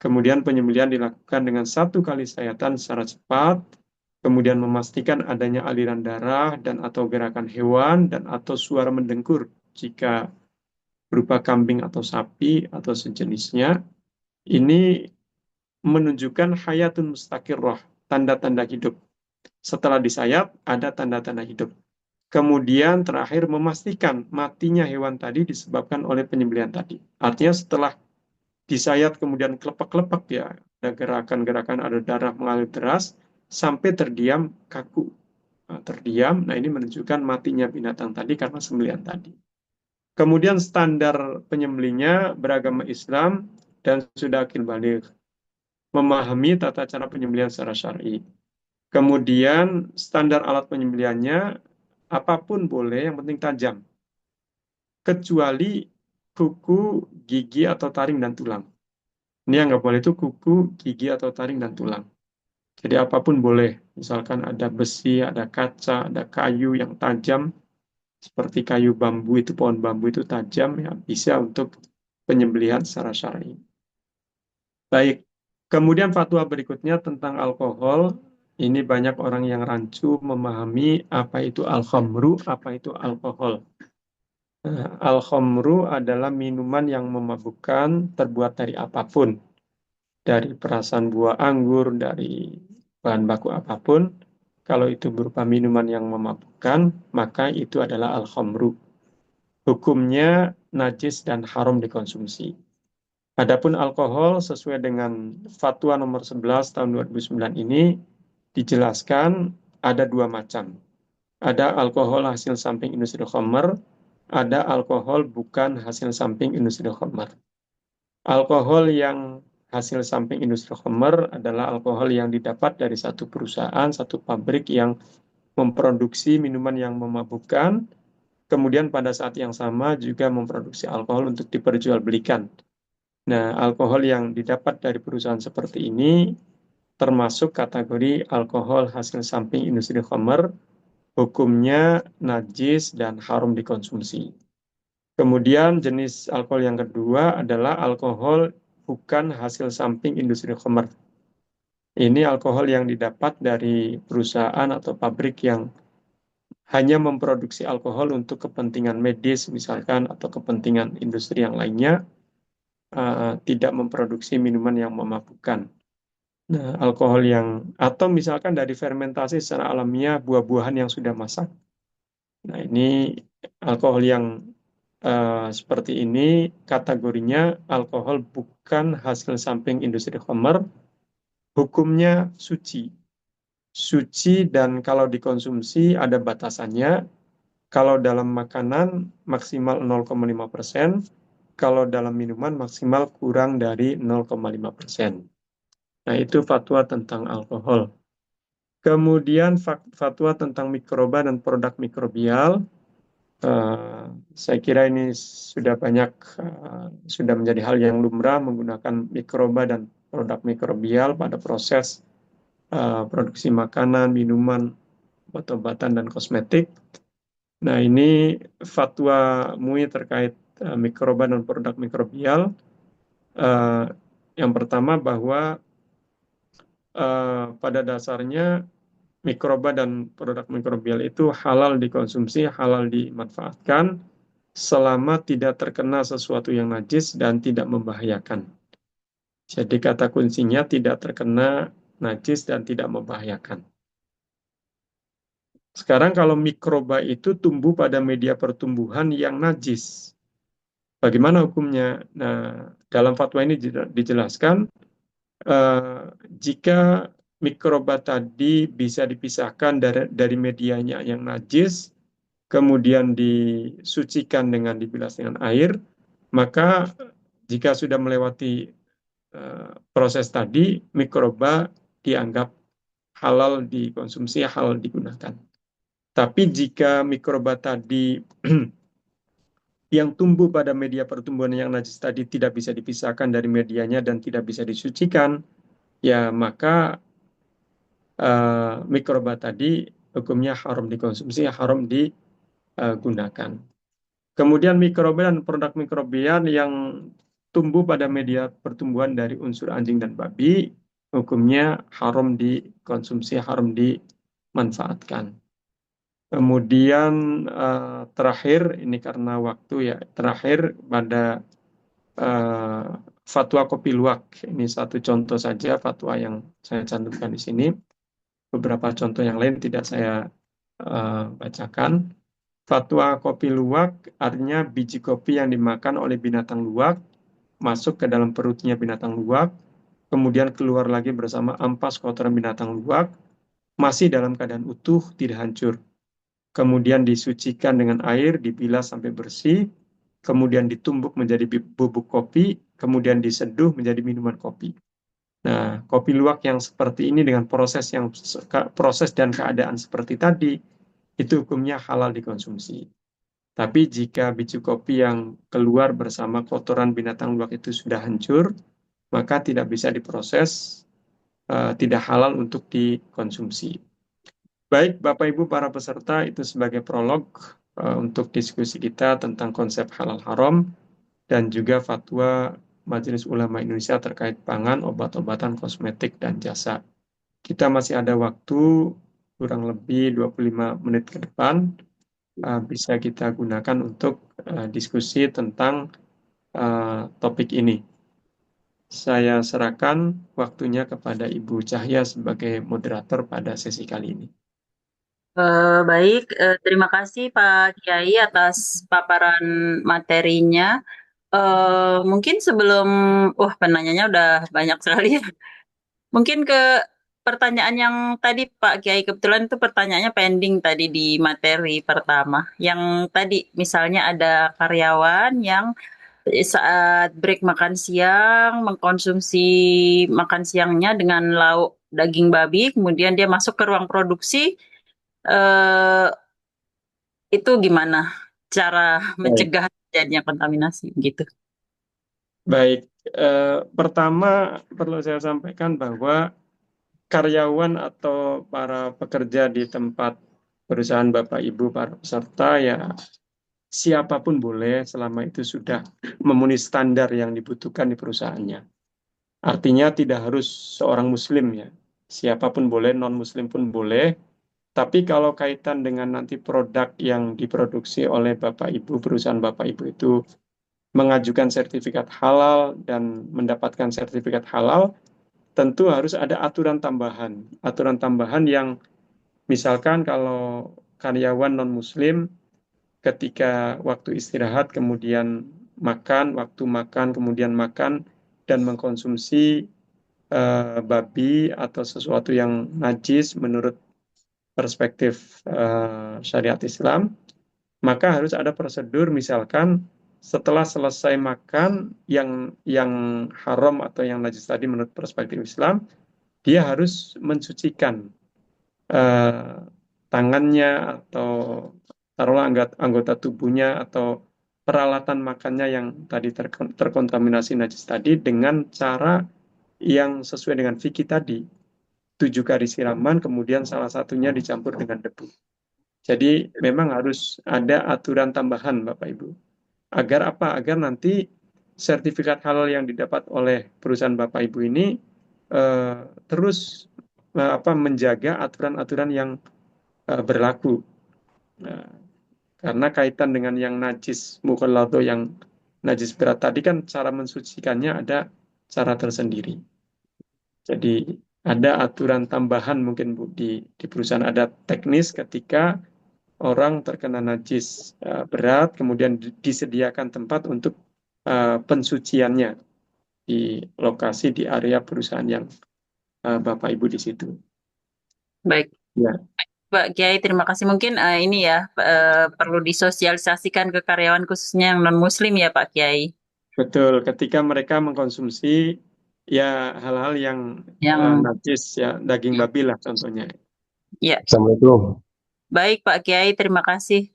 Kemudian penyembelihan dilakukan dengan satu kali sayatan secara cepat, kemudian memastikan adanya aliran darah dan atau gerakan hewan dan atau suara mendengkur jika berupa kambing atau sapi atau sejenisnya. Ini menunjukkan hayatun mustaqirrah, tanda-tanda hidup. Setelah disayat, ada tanda-tanda hidup. Kemudian terakhir memastikan matinya hewan tadi disebabkan oleh penyembelihan tadi. Artinya setelah disayat kemudian kelepek-kelepek, ya, ada gerakan-gerakan, ada darah mengalir deras, sampai terdiam kaku. Nah, terdiam, nah ini menunjukkan matinya binatang tadi karena sembelihan tadi. Kemudian standar penyembelihnya beragama Islam dan sudah akil baligh. memahami tata cara penyembelihan secara syar'i. Kemudian standar alat penyembelihannya apapun boleh, yang penting tajam, kecuali kuku, gigi atau taring dan tulang. Ini yang nggak boleh itu kuku, gigi atau taring dan tulang. Jadi apapun boleh, misalkan ada besi, ada kaca, ada kayu yang tajam, seperti kayu bambu itu, pohon bambu itu tajam, ya bisa untuk penyembelihan secara syar'i. Baik, kemudian fatwa berikutnya tentang alkohol. Ini banyak orang yang rancu memahami apa itu al-khamru, apa itu alkohol. Nah, al-khamru adalah minuman yang memabukkan terbuat dari apapun. Dari perasan buah anggur, dari bahan baku apapun. Kalau itu berupa minuman yang memabukkan, maka itu adalah al-khamru. Hukumnya najis dan haram dikonsumsi. Adapun alkohol sesuai dengan Fatwa nomor 11 tahun 2009 ini dijelaskan ada dua macam. Ada alkohol hasil samping industri khamr, ada alkohol bukan hasil samping industri khamr. Alkohol yang hasil samping industri khamr adalah alkohol yang didapat dari satu perusahaan, satu pabrik yang memproduksi minuman yang memabukkan, kemudian pada saat yang sama juga memproduksi alkohol untuk diperjualbelikan. Nah, alkohol yang didapat dari perusahaan seperti ini termasuk kategori alkohol hasil samping industri khamr, hukumnya najis dan haram dikonsumsi. Kemudian jenis alkohol yang kedua adalah alkohol bukan hasil samping industri khamr. Ini alkohol yang didapat dari perusahaan atau pabrik yang hanya memproduksi alkohol untuk kepentingan medis misalkan atau kepentingan industri yang lainnya, tidak memproduksi minuman yang memabukkan. Nah, alkohol yang atau misalkan dari fermentasi secara alamiah buah-buahan yang sudah masak. Nah, ini alkohol yang seperti ini kategorinya alkohol bukan hasil samping industri khamr, hukumnya suci. Suci dan kalau dikonsumsi ada batasannya. Kalau dalam makanan maksimal 0,5%, kalau dalam minuman maksimal kurang dari 0,5%. Nah, itu fatwa tentang alkohol. Kemudian fatwa tentang mikroba dan produk mikrobial. Eh, saya kira ini sudah banyak, sudah menjadi hal yang lumrah menggunakan mikroba dan produk mikrobial pada proses produksi makanan, minuman, obat-obatan, dan kosmetik. Nah, ini fatwa MUI terkait mikroba dan produk mikrobial. Eh, yang pertama bahwa pada dasarnya mikroba dan produk mikrobial itu halal dikonsumsi, halal dimanfaatkan selama tidak terkena sesuatu yang najis dan tidak membahayakan. Jadi kata kuncinya tidak terkena najis dan tidak membahayakan. Sekarang kalau mikroba itu tumbuh pada media pertumbuhan yang najis, bagaimana hukumnya? Nah, dalam fatwa ini dijelaskan eh, jika mikroba tadi bisa dipisahkan dari medianya yang najis, kemudian disucikan dengan dibilas dengan air, maka jika sudah melewati proses tadi, mikroba dianggap halal dikonsumsi, halal digunakan. Tapi jika mikroba tadi yang tumbuh pada media pertumbuhan yang najis tadi tidak bisa dipisahkan dari medianya dan tidak bisa disucikan, ya maka mikroba tadi hukumnya haram dikonsumsi, haram digunakan. Kemudian mikroba dan produk mikrobial yang tumbuh pada media pertumbuhan dari unsur anjing dan babi, hukumnya haram dikonsumsi, haram dimanfaatkan. Kemudian terakhir, ini karena waktu ya, terakhir pada eh, fatwa kopi luwak. Ini satu contoh saja fatwa yang saya cantumkan di sini. Beberapa contoh yang lain tidak saya bacakan. Fatwa kopi luwak artinya biji kopi yang dimakan oleh binatang luwak masuk ke dalam perutnya binatang luwak, kemudian keluar lagi bersama ampas kotoran binatang luwak, masih dalam keadaan utuh, tidak hancur. Kemudian disucikan dengan air, dibilas sampai bersih, kemudian ditumbuk menjadi bubuk kopi, kemudian diseduh menjadi minuman kopi. Nah, kopi luwak yang seperti ini dengan proses dan keadaan seperti tadi itu hukumnya halal dikonsumsi. Tapi jika biji kopi yang keluar bersama kotoran binatang luwak itu sudah hancur, maka tidak bisa diproses, tidak halal untuk dikonsumsi. Baik, Bapak Ibu para peserta, itu sebagai prolog untuk diskusi kita tentang konsep halal haram dan juga fatwa Majelis Ulama Indonesia terkait pangan, obat-obatan, kosmetik, dan jasa. Kita masih ada waktu kurang lebih 25 menit ke depan, bisa kita gunakan untuk diskusi tentang topik ini. Saya serahkan waktunya kepada Ibu Cahya sebagai moderator pada sesi kali ini. Baik, terima kasih Pak Kiai atas paparan materinya. Mungkin sebelum, wah penanyanya udah banyak sekali ya. Mungkin ke pertanyaan yang tadi Pak Kiai, kebetulan itu pertanyaannya pending tadi di materi pertama. Yang tadi misalnya ada karyawan yang saat break makan siang mengkonsumsi makan siangnya dengan lauk daging babi, kemudian dia masuk ke ruang produksi, eh, itu gimana cara Baik, mencegah terjadinya kontaminasi gitu? baik. Pertama perlu saya sampaikan bahwa karyawan atau para pekerja di tempat perusahaan Bapak Ibu para peserta ya siapapun boleh selama itu sudah memenuhi standar yang dibutuhkan di perusahaannya. Artinya tidak harus seorang muslim ya. Siapapun boleh, non-muslim pun boleh. Tapi kalau kaitan dengan nanti produk yang diproduksi oleh Bapak Ibu, perusahaan Bapak Ibu itu mengajukan sertifikat halal dan mendapatkan sertifikat halal, tentu harus ada aturan tambahan. Aturan tambahan yang misalkan kalau karyawan non-muslim ketika waktu istirahat kemudian makan, waktu makan kemudian makan dan mengkonsumsi babi atau sesuatu yang najis menurut perspektif syariat Islam, maka harus ada prosedur misalkan setelah selesai makan yang haram atau yang najis tadi menurut perspektif Islam, dia harus mensucikan eh, tangannya atau taruhlah anggota tubuhnya atau peralatan makannya yang tadi terkontaminasi najis tadi dengan cara yang sesuai dengan fikih tadi. 7 kali siraman, kemudian salah satunya dicampur dengan debu. Jadi memang harus ada aturan tambahan, Bapak Ibu. Agar apa? Agar nanti sertifikat halal yang didapat oleh perusahaan Bapak Ibu ini eh, terus menjaga aturan-aturan yang berlaku. Nah, karena kaitan dengan yang najis mukhalladho yang najis berat tadi kan cara mensucikannya ada cara tersendiri. Jadi ada aturan tambahan mungkin Bu di perusahaan ada teknis ketika orang terkena najis berat kemudian disediakan tempat untuk pensuciannya di lokasi di area perusahaan yang Bapak Ibu di situ. Baik, Ya, Pak Kiai, terima kasih. Mungkin ini ya perlu disosialisasikan ke karyawan khususnya yang non-Muslim ya Pak Kiai. betul. Ketika mereka mengkonsumsi ya hal-hal yang Yang najis ya daging babi lah contohnya. ya, Assalamualaikum. baik Pak Kiai, terima kasih.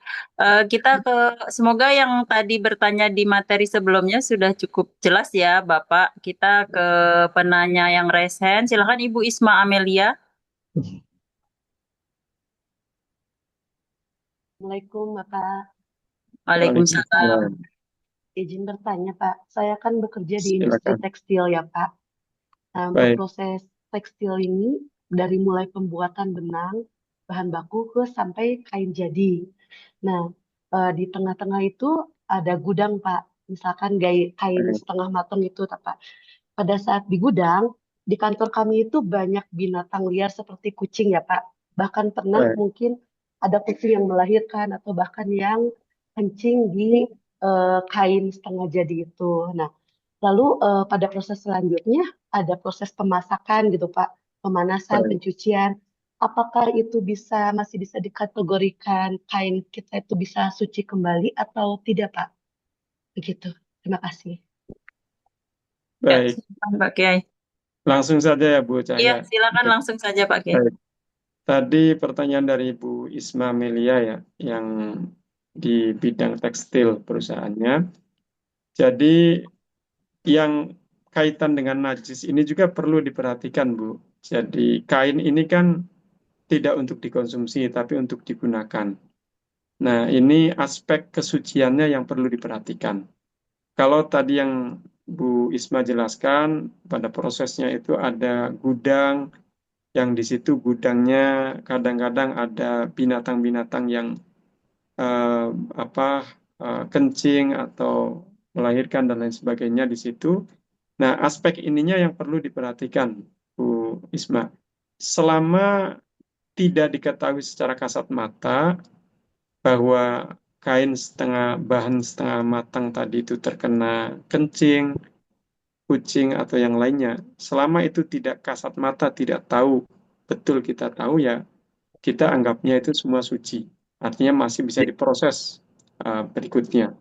Kita ke semoga yang tadi bertanya di materi sebelumnya sudah cukup jelas ya Bapak. Kita ke penanya yang resen. Silakan Ibu Isma Amelia. Assalamualaikum Bapak, Waalaikumsalam. Waalaikumsalam. izin bertanya Pak, saya kan bekerja di industri Silakan. tekstil ya Pak. Nah, untuk Baik, proses tekstil ini dari mulai pembuatan benang, bahan baku ke sampai kain jadi. Nah, di tengah-tengah itu ada gudang Pak, misalkan kain baik, setengah matang itu Pak. Pada saat di gudang, di kantor kami itu banyak binatang liar seperti kucing ya Pak. Bahkan pernah baik, mungkin ada kucing yang melahirkan atau bahkan yang kencing di kain setengah jadi itu. Nah, lalu pada proses selanjutnya ada proses pemasakan gitu Pak, pemanasan, baik. pencucian. Apakah itu masih bisa dikategorikan kain kita itu bisa suci kembali atau tidak Pak? Begitu. Terima kasih. Ya, Baik. silakan Pak Kiai. Langsung saja ya Bu Iya, Cahya. silakan langsung saja Pak Kiai. Baik. Tadi pertanyaan dari Bu Isma Melia ya, yang di bidang tekstil perusahaannya. Jadi yang kaitan dengan najis ini juga perlu diperhatikan, Bu. Jadi kain ini kan tidak untuk dikonsumsi, tapi untuk digunakan. Nah, ini aspek kesuciannya yang perlu diperhatikan. Kalau tadi yang Bu Isma jelaskan, pada prosesnya itu ada gudang, yang di situ gudangnya kadang-kadang ada binatang-binatang yang eh, apa kencing atau melahirkan dan lain sebagainya di situ. Nah, aspek ininya yang perlu diperhatikan, Bu Isma. Selama tidak diketahui secara kasat mata bahwa bahan setengah matang tadi itu terkena kencing, kucing, atau yang lainnya, selama itu tidak kasat mata, tidak tahu, betul kita tahu ya, kita anggapnya itu semua suci. Artinya masih bisa diproses berikutnya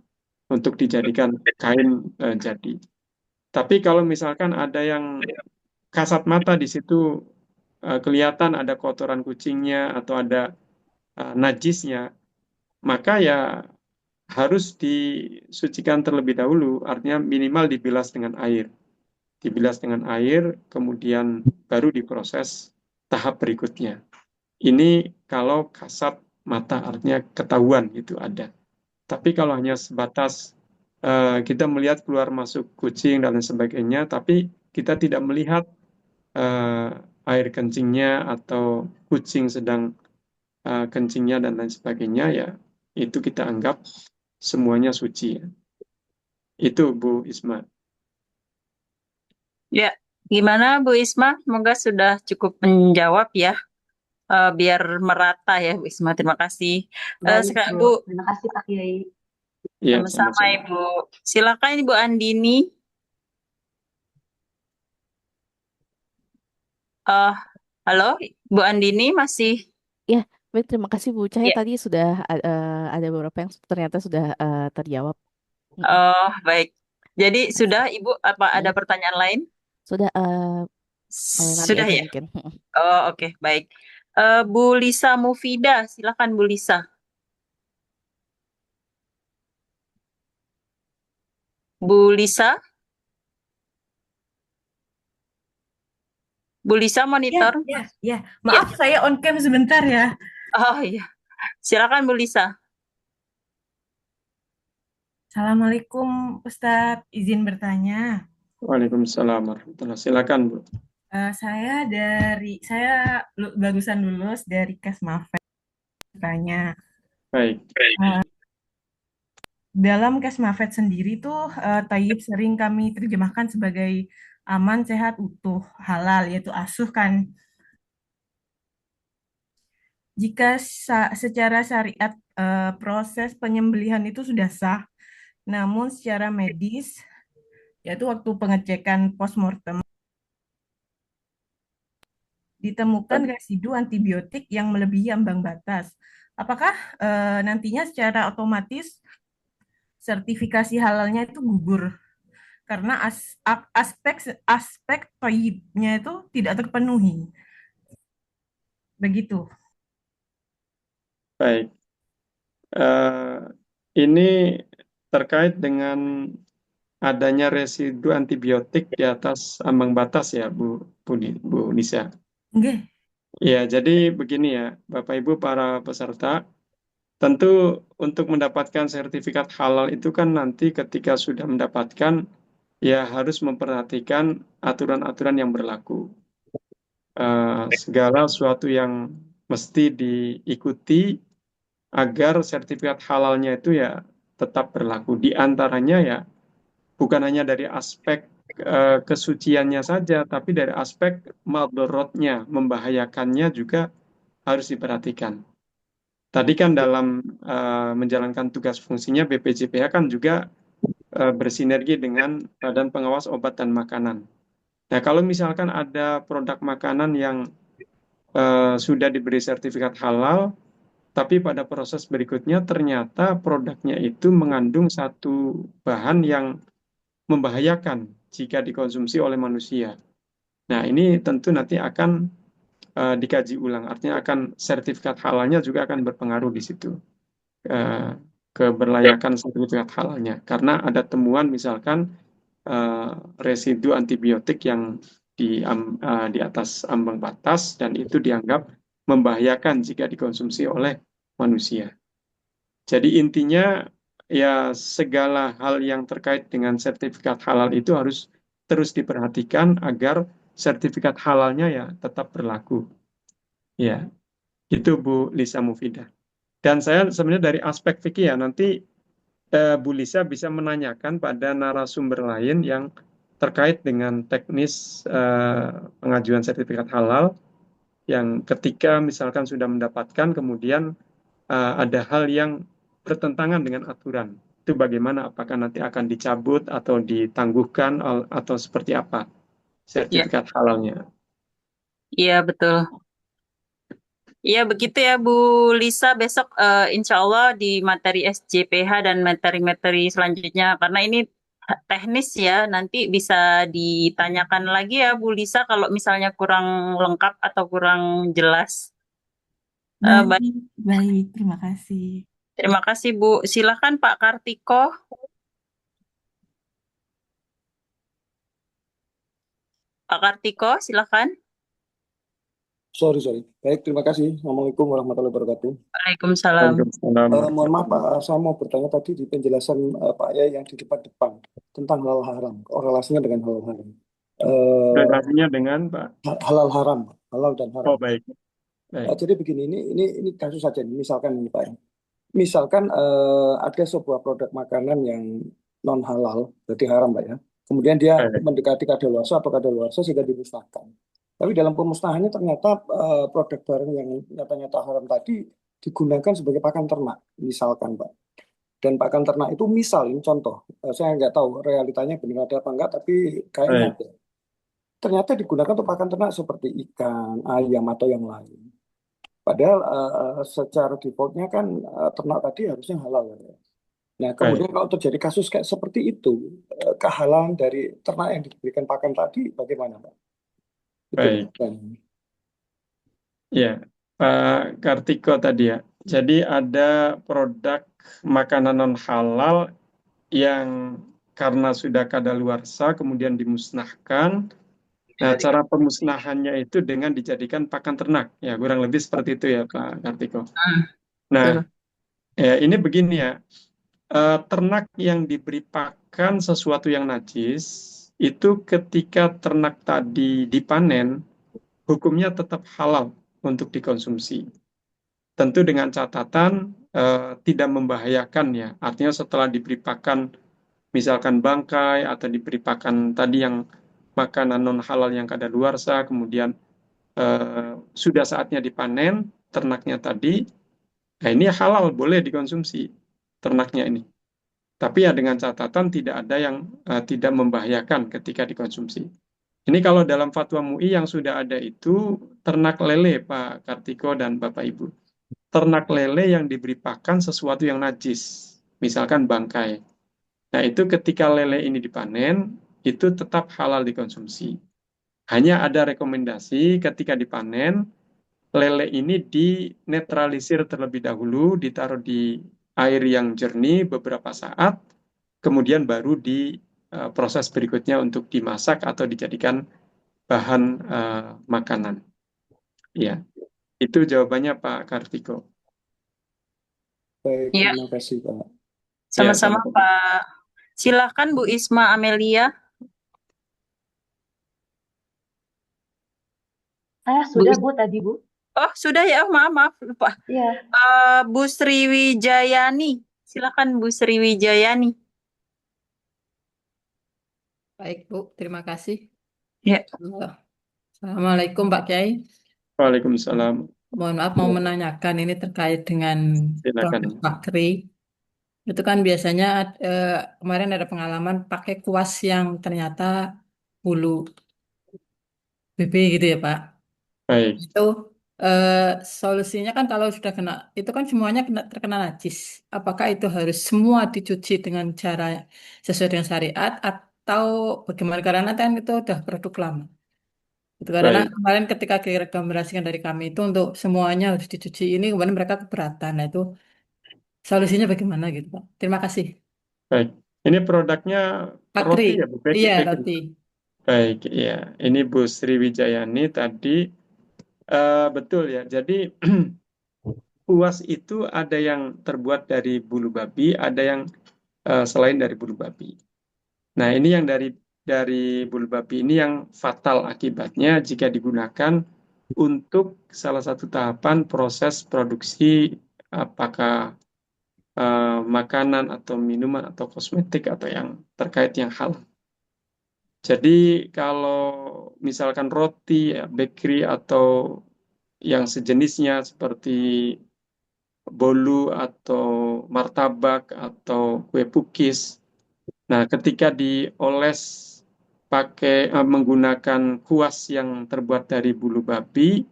untuk dijadikan kain jadi. Tapi kalau misalkan ada yang kasat mata di situ kelihatan ada kotoran kucingnya atau ada najisnya, maka ya harus disucikan terlebih dahulu, artinya minimal dibilas dengan air. Dibilas dengan air, kemudian baru diproses tahap berikutnya. Ini kalau kasat mata, artinya ketahuan itu ada. Tapi kalau hanya sebatas kita melihat keluar masuk kucing dan lain sebagainya, tapi kita tidak melihat air kencingnya atau kucing sedang kencingnya dan lain sebagainya, ya itu kita anggap semuanya suci. Ya. Itu Bu Isma. Ya, gimana Bu Isma? Semoga sudah cukup menjawab ya, biar merata ya Bu Isma. Terima kasih. Baik, Sekarang Bu. Bu, Terima kasih Pak Kiai. Iya, sama-sama sama-sama. Ibu. Silakan Ibu Andini. Eh, halo, Bu Andini masih? Ya, baik, terima kasih Bu Cahaya. Ya. Tadi sudah ada beberapa yang ternyata sudah terjawab. Mm-mm. Oh, baik. Jadi sudah Ibu, apa ada Mm. pertanyaan lain? Sudah nanti Sudah aja ya? mungkin. Mm-mm. Oh, oke, baik. Bu Lisa Mufida, silakan Bu Lisa. Bu Lisa, Bu Lisa Ya, monitor. ya, ya. Ya. Maaf, saya on cam sebentar ya. Oh iya, silakan Bu Lisa. Assalamualaikum, Ustadz. Izin bertanya. Waalaikumsalam warahmatullahi. Silakan Bu. Saya barusan lulus dari Kesmafet. Tanya, Baik. dalam Kesmafet sendiri tuh Thayyib sering kami terjemahkan sebagai aman, sehat, utuh, halal, yaitu asuh kan. Jika secara syariat proses penyembelihan itu sudah sah, namun secara medis, yaitu waktu pengecekan postmortem, ditemukan residu antibiotik yang melebihi ambang batas. Apakah nantinya secara otomatis sertifikasi halalnya itu gugur karena aspek aspek thayyibnya itu tidak terpenuhi. Begitu. Baik. Ini terkait dengan adanya residu antibiotik di atas ambang batas ya, Bu Nisa. Nggih. Ya, jadi begini ya, Bapak Ibu para peserta, tentu untuk mendapatkan sertifikat halal itu kan nanti ketika sudah mendapatkan, ya harus memperhatikan aturan-aturan yang berlaku. Segala sesuatu yang mesti diikuti agar sertifikat halalnya itu ya tetap berlaku. Di antaranya ya bukan hanya dari aspek kesuciannya saja, tapi dari aspek madorotnya, membahayakannya juga harus diperhatikan. Tadi kan dalam menjalankan tugas fungsinya BPJPH kan juga bersinergi dengan Badan Pengawas Obat dan Makanan. Nah, kalau misalkan ada produk makanan yang sudah diberi sertifikat halal, tapi pada proses berikutnya ternyata produknya itu mengandung satu bahan yang membahayakan jika dikonsumsi oleh manusia. Nah, ini tentu nanti akan dikaji ulang. Artinya akan sertifikat halalnya juga akan berpengaruh di situ. eh, Keberlayakan sertifikat halalnya. Karena ada temuan misalkan eh, residu antibiotik yang di atas ambang batas dan itu dianggap membahayakan jika dikonsumsi oleh manusia. Jadi intinya ya segala hal yang terkait dengan sertifikat halal itu harus terus diperhatikan agar sertifikat halalnya ya tetap berlaku. Ya, itu Bu Lisa Mufidah. Dan saya sebenarnya dari aspek fikih ya nanti Bu Lisa bisa menanyakan pada narasumber lain yang terkait dengan teknis pengajuan sertifikat halal yang ketika misalkan sudah mendapatkan kemudian ada hal yang bertentangan dengan aturan. Itu bagaimana? Apakah nanti akan dicabut atau ditangguhkan atau seperti apa Ya, sertifikat halalnya? iya betul. Iya begitu ya Bu Lisa, besok insya Allah di materi SJPH dan materi-materi selanjutnya, karena ini teknis ya, nanti bisa ditanyakan lagi ya Bu Lisa kalau misalnya kurang lengkap atau kurang jelas. Baik, Baik, baik, terima kasih. terima kasih Bu. Silakan Pak Kartiko. Pak Kartiko, silakan. Sorry, sorry. Baik, terima kasih. Assalamualaikum warahmatullahi wabarakatuh. Waalaikumsalam. Waalaikumsalam. Mohon maaf, Pak, saya mau bertanya tadi di penjelasan Pak Yai yang di depan tentang halal haram, korelasinya dengan halal haram. Relasinya dengan Pak. Halal haram, halal dan haram. Oh baik, baik. Jadi begini, ini kasus saja nih. Misalkan ini Pak, misalkan ada sebuah produk makanan yang non halal, berarti haram Pak ya. Kemudian dia Baik. mendekati kadaluarsa atau kadaluarsa sehingga dimusnahkan. Tapi dalam pemusnahannya ternyata produk barang yang nyata-nyata haram tadi digunakan sebagai pakan ternak, misalkan Pak. Dan pakan ternak itu misal, ini contoh, saya nggak tahu realitanya benar ada apa enggak, tapi kayaknya Baik. ada. Ternyata digunakan untuk pakan ternak seperti ikan, ayam, atau yang lain. Padahal secara defaultnya kan ternak tadi harusnya halal ya. Nah, Baik. kemudian kalau terjadi kasus kayak seperti itu, kehalalan dari ternak yang diberikan pakan tadi bagaimana, Pak? Itu Baik. kan. Ya, Pak Kartiko tadi ya. Jadi ada produk makanan non halal yang karena sudah kadaluarsa kemudian dimusnahkan. Nah, cara pemusnahannya itu dengan dijadikan pakan ternak. Ya, kurang lebih seperti itu ya, Pak Kartiko. Nah, Betul. ya, ini begini ya. Ternak yang diberi pakan sesuatu yang najis itu ketika ternak tadi dipanen, hukumnya tetap halal untuk dikonsumsi. Tentu dengan catatan tidak membahayakan ya. Artinya setelah diberi pakan misalkan bangkai atau diberi pakan tadi yang makanan non halal yang kadaluarsa, kemudian sudah saatnya dipanen ternaknya tadi, nah ini halal boleh dikonsumsi ternaknya ini. Tapi ya dengan catatan tidak ada yang tidak membahayakan ketika dikonsumsi. Ini kalau dalam fatwa MUI yang sudah ada itu ternak lele Pak Kartiko dan Bapak Ibu. Ternak lele yang diberi pakan sesuatu yang najis, misalkan bangkai. Nah, itu ketika lele ini dipanen, itu tetap halal dikonsumsi. Hanya ada rekomendasi ketika dipanen, lele ini dinetralisir terlebih dahulu, ditaruh di air yang jernih beberapa saat, kemudian baru di proses berikutnya untuk dimasak atau dijadikan bahan makanan. Ya, itu jawabannya Pak Kartiko. Baik, Iya, terima kasih, Pak. Ya, sama-sama sama-sama. Pak. Silakan Bu Isma Amelia. Saya Bu sudah, Is- Bu, tadi, Bu. Oh, sudah ya. Oh, maaf, lupa. Iya. Bu Sriwijayani. Silakan Bu Sriwijayani. Baik, Bu. Terima kasih. Ya. Assalamualaikum, Pak Kiai. Waalaikumsalam. Mohon maaf mau menanyakan ini terkait dengan Silakan. proses pakri. Itu kan biasanya kemarin ada pengalaman pakai kuas yang ternyata bulu BB gitu ya, Pak. Baik, Itu solusinya kan kalau sudah kena, itu kan semuanya terkena najis. Apakah itu harus semua dicuci dengan cara sesuai dengan syariat atau bagaimana? Karena kan itu udah produk lama. Itu karena Baik. kemarin ketika direkomendasikan dari kami itu untuk semuanya harus dicuci ini, kemudian mereka keberatan. Nah itu solusinya bagaimana gitu Pak. Terima kasih. Baik. Ini produknya Patri, roti ya, Bu? iya Bakery. roti. Baik, ya. Ini Bu Sriwijayani tadi betul ya. Jadi kuas itu ada yang terbuat dari bulu babi, ada yang selain dari bulu babi. Nah, ini yang dari bulu babi ini yang fatal akibatnya jika digunakan untuk salah satu tahapan proses produksi apakah makanan atau minuman atau kosmetik atau yang terkait yang halal. Jadi kalau misalkan roti, ya, bakery atau yang sejenisnya seperti bolu atau martabak atau kue pukis. Nah, ketika dioles menggunakan kuas yang terbuat dari bulu babi,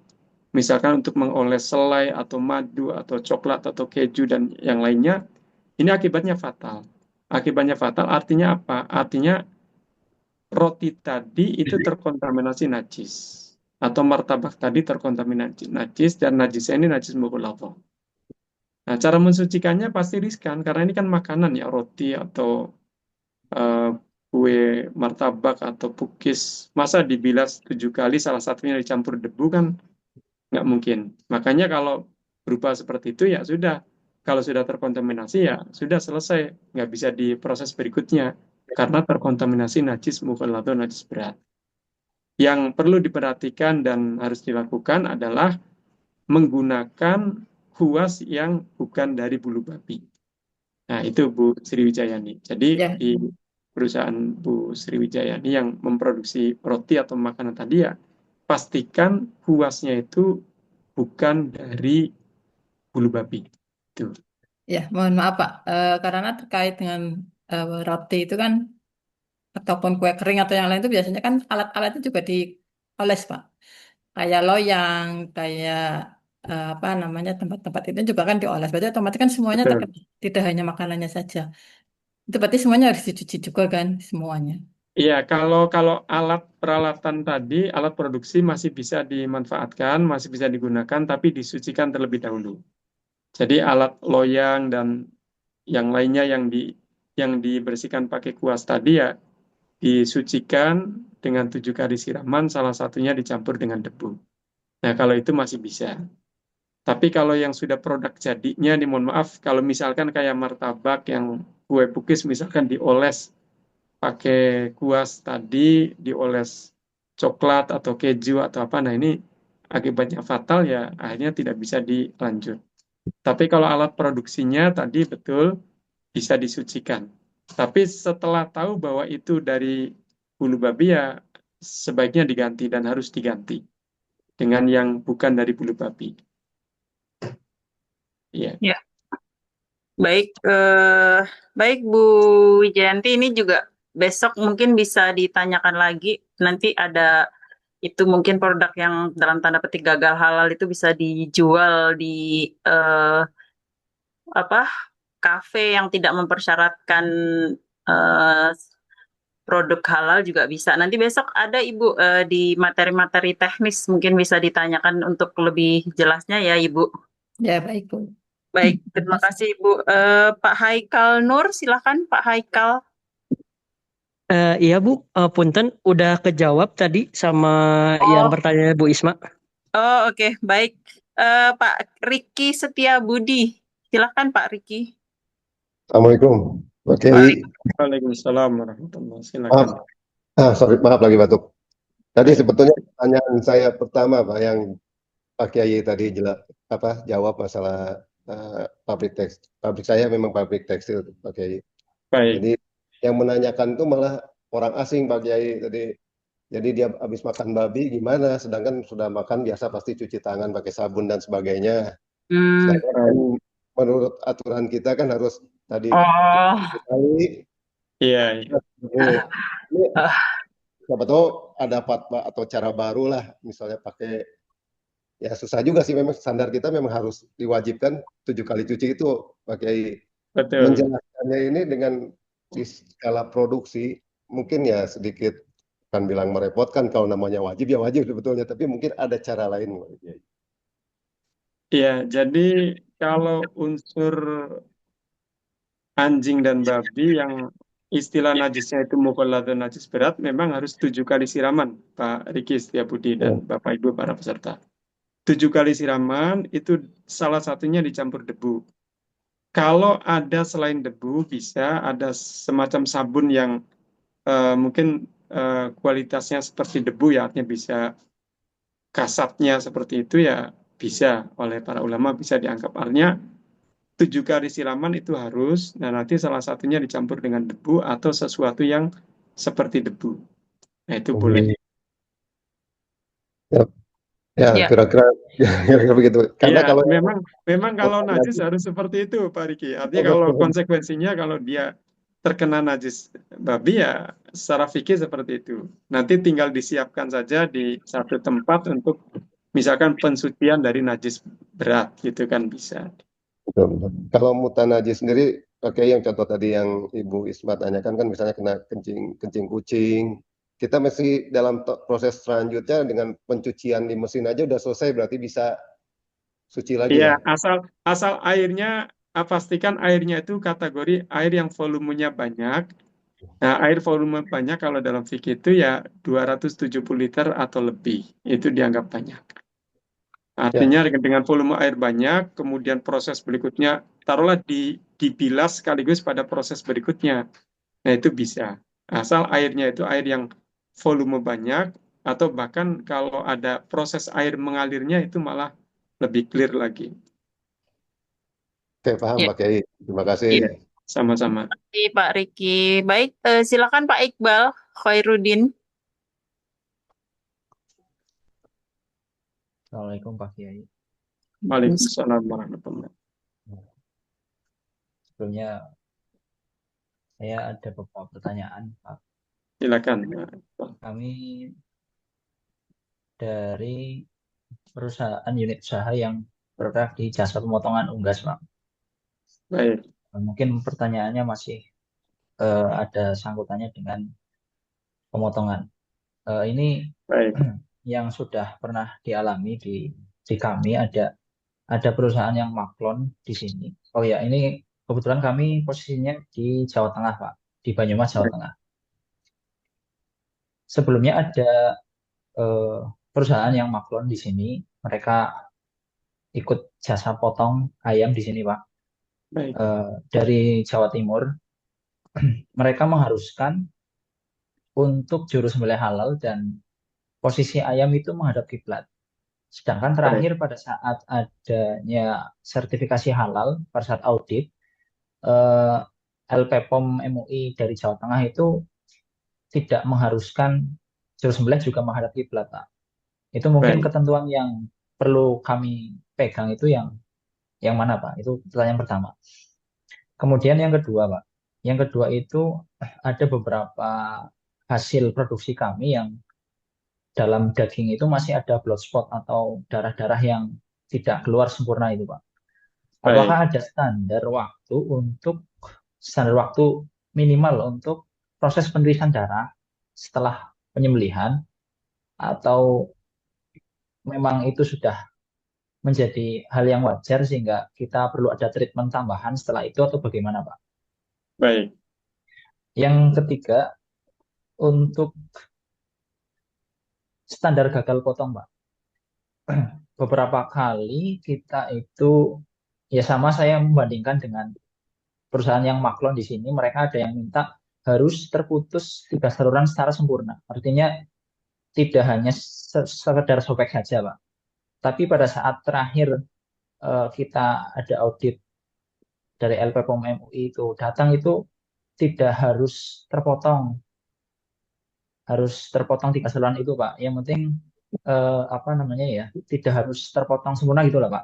misalkan untuk mengoles selai atau madu atau coklat atau keju dan yang lainnya, ini akibatnya fatal. Akibatnya fatal artinya apa? Artinya roti tadi itu terkontaminasi najis atau martabak tadi terkontaminasi najis dan najisnya ini najis mughalladhah. Nah, cara mensucikannya pasti riskan karena ini kan makanan ya, roti atau eh, kue martabak atau pukis. Masa dibilas 7 kali salah satunya dicampur debu kan nggak mungkin. Makanya kalau berubah seperti itu ya sudah. Kalau sudah terkontaminasi ya sudah selesai. Nggak bisa diproses berikutnya karena terkontaminasi najis mughalladhah, najis berat. Yang perlu diperhatikan dan harus dilakukan adalah menggunakan kuas yang bukan dari bulu babi. Nah, itu Bu Sriwijayani. Jadi Ya, di perusahaan Bu Sriwijayani yang memproduksi roti atau makanan tadi ya, pastikan kuasnya itu bukan dari bulu babi. Itu. ya mohon maaf Pak. Karena terkait dengan roti itu kan ataupun kue kering atau yang lain itu biasanya kan alat-alatnya juga dioles Pak. Kayak loyang, kayak apa namanya tempat-tempat itu juga kan dioles. Berarti otomatis kan semuanya Betul. terkena, tidak hanya makanannya saja. Itu berarti semuanya harus dicuci juga kan semuanya. Iya, kalau alat peralatan tadi, alat produksi masih bisa dimanfaatkan, masih bisa digunakan, tapi disucikan terlebih dahulu. Jadi alat loyang dan yang lainnya yang dibersihkan pakai kuas tadi ya disucikan dengan 7 kali siraman, salah satunya dicampur dengan debu. Nah, kalau itu masih bisa. Tapi kalau yang sudah produk jadinya, nih mohon maaf, kalau misalkan kayak martabak yang kue pukis misalkan dioles pakai kuas tadi, dioles coklat atau keju atau apa, nah ini akibatnya fatal ya, akhirnya tidak bisa dilanjut. Tapi kalau alat produksinya tadi betul bisa disucikan. Tapi setelah tahu bahwa itu dari bulu babi ya sebaiknya diganti dan harus diganti dengan yang bukan dari bulu babi. Iya, Ya, baik, baik Bu Wijayanti, ini juga besok mungkin bisa ditanyakan lagi. Nanti ada itu mungkin produk yang dalam tanda petik gagal halal itu bisa dijual di eh, apa kafe yang tidak mempersyaratkan eh, produk halal juga bisa. Nanti besok ada Ibu di materi-materi teknis mungkin bisa ditanyakan untuk lebih jelasnya ya Ibu. Ya baik Bu. Baik, terima kasih Ibu. Pak Haikal Nur, silakan Pak Haikal. Iya Bu, punten udah kejawab tadi sama yang Oh, pertanyaan Bu Isma. oh oke, baik. Pak Riki Setia Budi, silakan Pak Riki. Assalamualaikum, Pak Kiai. Waalaikumsalam warahmatullahi wabarakatuh. Silakan. Maaf lagi batuk. Tadi sebetulnya pertanyaan saya pertama Pak yang Pak Kiai tadi jawab masalah pabrik tekstil. Pabrik saya memang pabrik tekstil Pak Kiai. Baik, Jadi yang menanyakan itu malah orang asing Pak Kiai tadi. Jadi dia habis makan babi gimana? Sedangkan sudah makan biasa pasti cuci tangan pakai sabun dan sebagainya. Sedangkan kan menurut aturan kita kan harus tadi Oh, kali. iya, iya. Ini siapa tahu ada fatwa atau cara baru lah, misalnya pakai, ya susah juga sih memang standar kita memang harus diwajibkan 7 kali cuci itu, pakai Betul. menjelaskannya ini dengan di skala produksi mungkin ya sedikit bukan bilang merepotkan, kalau namanya wajib ya wajib sebetulnya, tapi mungkin ada cara lain. Iya, jadi kalau unsur anjing dan babi yang istilah najisnya itu mukhalladun najis berat, memang harus 7 kali siraman, Pak Riki Setiabudi dan Bapak Ibu para peserta. 7 kali siraman itu salah satunya dicampur debu. Kalau ada selain debu, bisa ada semacam sabun yang mungkin kualitasnya seperti debu, ya artinya bisa kasatnya seperti itu, ya bisa oleh para ulama bisa dianggap. Artinya 7 kali siraman itu harus, dan nanti salah satunya dicampur dengan debu atau sesuatu yang seperti debu. Nah, itu boleh. Ya, Ya. kira-kira begitu. Karena Iya, kalau memang kalau najis harus seperti itu, Pak Riki. Artinya kalau konsekuensinya kalau dia terkena najis babi, ya secara fikih seperti itu. Nanti tinggal disiapkan saja di satu tempat untuk misalkan pensucian dari najis berat, gitu kan bisa. betul. Kalau mutanajis sendiri, oke, yang contoh tadi yang Ibu Isma tanyakan kan misalnya kena kencing kucing, kita masih dalam proses selanjutnya dengan pencucian di mesin aja udah selesai, berarti bisa suci lagi Iya, ya. asal airnya, pastikan airnya itu kategori air yang volumenya banyak. Nah, air volume banyak kalau dalam fikih itu ya 270 liter atau lebih. Itu dianggap banyak. Artinya dengan volume air banyak, kemudian proses berikutnya, taruhlah dibilas sekaligus pada proses berikutnya. Nah, itu bisa. Asal airnya itu air yang volume banyak, atau bahkan kalau ada proses air mengalirnya itu malah lebih clear lagi. Oke, paham Ya. Pak Kiai. Terima kasih. Iya, sama-sama. Terima kasih, Pak Riki. Baik, silakan Pak Iqbal Khairuddin. Assalamualaikum Pak Kiai. Waalaikumsalam warahmatullahi wabarakatuh. Sebelumnya saya ada beberapa pertanyaan, Pak. Silakan. Kami dari perusahaan unit usaha yang bergerak di jasa pemotongan unggas, Pak. Baik. Mungkin pertanyaannya masih ada sangkutannya dengan pemotongan. Ini Baik. yang sudah pernah dialami di kami ada perusahaan yang maklon di sini. Oh ya, ini kebetulan kami posisinya di Jawa Tengah, Pak, di Banyumas, Jawa Tengah. Sebelumnya ada perusahaan yang maklon di sini, mereka ikut jasa potong ayam di sini, Pak. Baik. Dari Jawa Timur, mereka mengharuskan untuk juru sembelih halal dan posisi ayam itu menghadap kiblat. Sedangkan terakhir pada saat adanya sertifikasi halal, pada saat audit, LPPOM MUI dari Jawa Tengah itu tidak mengharuskan juru sembelih juga menghadap kiblat, Pak. Itu mungkin ketentuan yang perlu kami pegang itu yang mana, Pak? Itu pertanyaan pertama. Kemudian yang kedua, Pak. Yang kedua itu ada beberapa hasil produksi kami yang dalam daging itu masih ada blood spot atau darah-darah yang tidak keluar sempurna itu, Pak. Apakah ada standar waktu minimal untuk proses penerisan darah setelah penyembelihan, atau memang itu sudah menjadi hal yang wajar sehingga kita perlu ada treatment tambahan setelah itu, atau bagaimana, Pak? Baik. Yang ketiga, untuk standar gagal potong, Pak. Beberapa kali kita itu, ya sama saya membandingkan dengan perusahaan yang maklon di sini, mereka ada yang minta harus terputus 3 saluran secara sempurna. Artinya tidak hanya sekedar sobek saja, Pak. Tapi pada saat terakhir kita ada audit dari LPPOM MUI itu datang, itu tidak harus terpotong 3 saluran itu, Pak. Yang penting tidak harus terpotong sempurna gitu lah, Pak.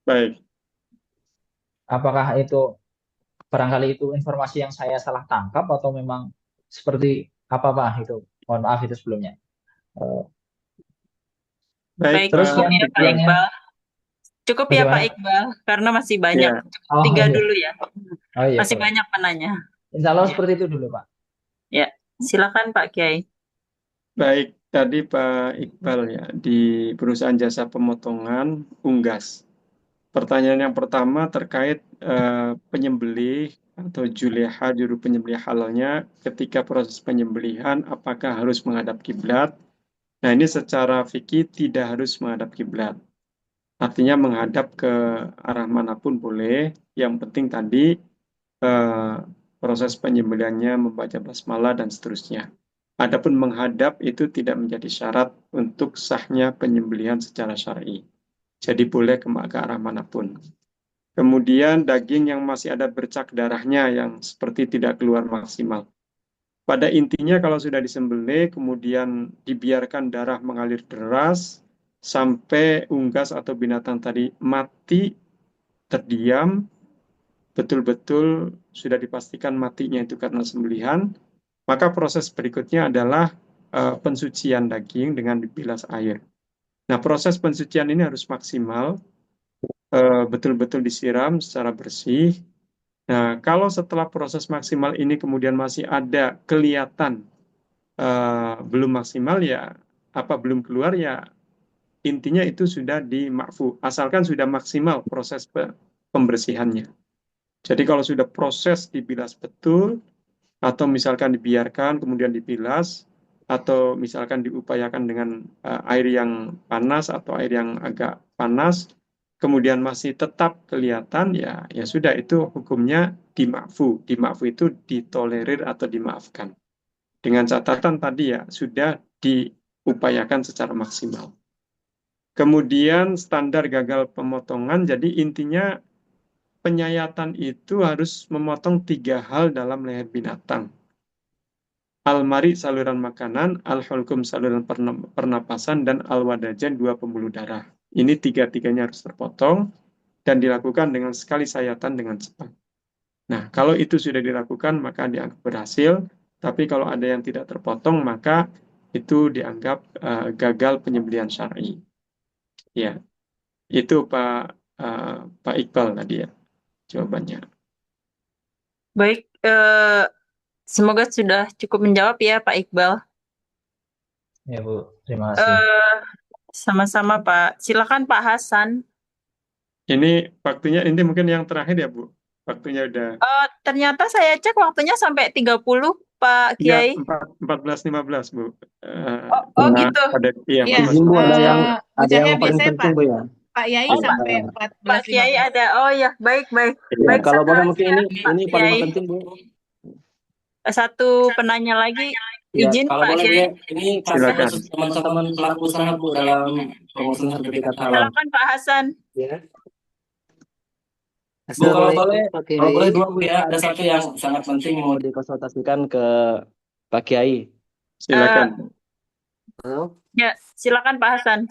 Baik. Apakah itu barangkali itu informasi yang saya salah tangkap atau memang seperti apa, Pak? Itu mohon maaf itu sebelumnya. Baik, Terus cukup ya Pak Iqbal. Cukup ya Pak bagaimana? Iqbal, karena masih banyak. Oh, 3 iya. dulu ya. Oh, iya, Masih boleh. banyak penanya. Insya Allah seperti itu dulu, Pak. Ya, silakan Pak Kiai. Baik, tadi Pak Iqbal ya, di perusahaan jasa pemotongan unggas. Pertanyaan yang pertama terkait penyembelih atau juleha, juru penyembelih halalnya ketika proses penyembelihan apakah harus menghadap kiblat? Nah, ini secara fikih tidak harus menghadap kiblat. Artinya menghadap ke arah manapun boleh. Yang penting tadi eh, proses penyembelihannya membaca basmalah dan seterusnya. Adapun menghadap itu tidak menjadi syarat untuk sahnya penyembelihan secara syar'i. Jadi boleh ke arah manapun. Kemudian daging yang masih ada bercak darahnya yang seperti tidak keluar maksimal. Pada intinya kalau sudah disembelih kemudian dibiarkan darah mengalir deras sampai unggas atau binatang tadi mati terdiam, betul-betul sudah dipastikan matinya itu karena sembelihan, maka proses berikutnya adalah pensucian daging dengan dibilas air. Nah, proses pensucian ini harus maksimal, betul-betul disiram secara bersih. Nah, kalau setelah proses maksimal ini kemudian masih ada kelihatan belum maksimal ya, apa belum keluar ya, intinya itu sudah dimakfu, asalkan sudah maksimal proses pembersihannya. Jadi kalau sudah proses dibilas betul, atau misalkan dibiarkan kemudian dibilas, atau misalkan diupayakan dengan air yang panas atau air yang agak panas, kemudian masih tetap kelihatan, ya ya sudah itu hukumnya dimakfu. Dimakfu itu ditolerir atau dimaafkan. Dengan catatan tadi ya sudah diupayakan secara maksimal. Kemudian standar gagal pemotongan, jadi intinya penyayatan itu harus memotong 3 hal dalam leher binatang. Al-mari saluran makanan, al-hulkum saluran pernapasan, dan al-wadajan 2 pembuluh darah. Ini 3-tiganya harus terpotong dan dilakukan dengan sekali sayatan dengan cepat. Nah, kalau itu sudah dilakukan maka dianggap berhasil, tapi kalau ada yang tidak terpotong maka itu dianggap gagal penyembelihan syar'i. Ya, itu Pak Iqbal tadi ya jawabannya. Baik, semoga sudah cukup menjawab ya Pak Iqbal. Ya Bu, terima kasih. Sama-sama Pak. Silakan Pak Hasan. Ini waktunya ini mungkin yang terakhir ya Bu. Waktunya udah. Ternyata saya cek waktunya sampai 30 Pak Ya, Kiai. 14.15 Bu. Oh gitu. Iya, Iya, Izin Bu, ada yang Bu Cahaya paling biasanya penting Bu ya. Pak Yai Oh, sampai Pak Kiai 14.15. ada. Oh ya, baik. Ya, Baik, kalau boleh seterusnya mungkin Pak ini paling Kiai. penting Bu. Satu penanya lagi. Ya, Izin kalau Pak boleh Kiai. Bu, ini Silakan. khusus teman-teman pelaku usaha Bu dalam pengurusan sertifikat halal. Silakan Pak Hasan. Ya. Bu, kalau boleh, Assalamualaikum Pak Kiai. 2 Bu ya, ada satu yang sangat penting mau dikonsultasikan ke Pak Kiai. Silakan. Halo, Ya, silakan Pak Hasan.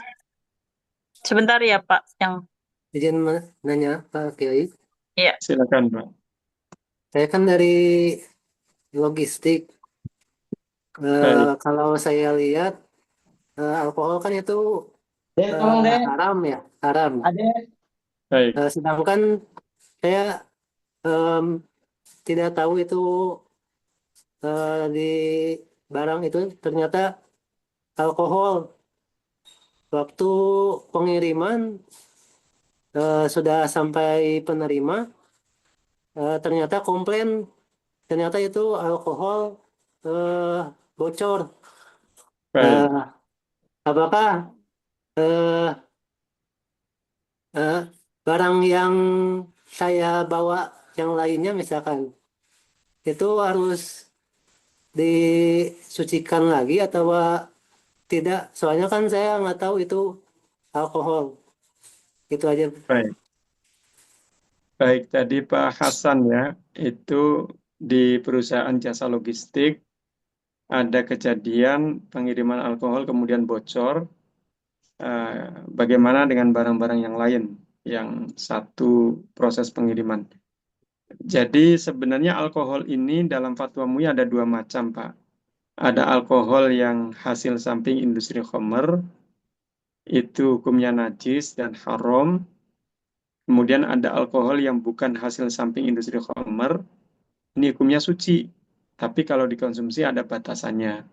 Sebentar ya Pak, yang izin nanya Pak Kiai. Iya. Silakan Pak. Saya kan dari logistik. Kalau saya lihat alkohol kan itu haram ya, haram. Baik. Sedangkan saya tidak tahu itu di barang itu ternyata alkohol. Waktu pengiriman sudah sampai penerima, ternyata komplain, ternyata itu alkohol bocor. Apakah barang yang saya bawa yang lainnya misalkan itu harus disucikan lagi atau tidak? Soalnya kan saya nggak tahu itu alkohol. Itu aja. Baik, tadi Pak Hasan ya, itu di perusahaan jasa logistik ada kejadian pengiriman alkohol kemudian bocor. Bagaimana dengan barang-barang yang lain yang satu proses pengiriman? Jadi sebenarnya alkohol ini dalam fatwa MUI ada 2 macam Pak. Ada alkohol yang hasil samping industri khamr, itu hukumnya najis dan haram. Kemudian ada alkohol yang bukan hasil samping industri khamr, ini hukumnya suci. Tapi kalau dikonsumsi ada batasannya.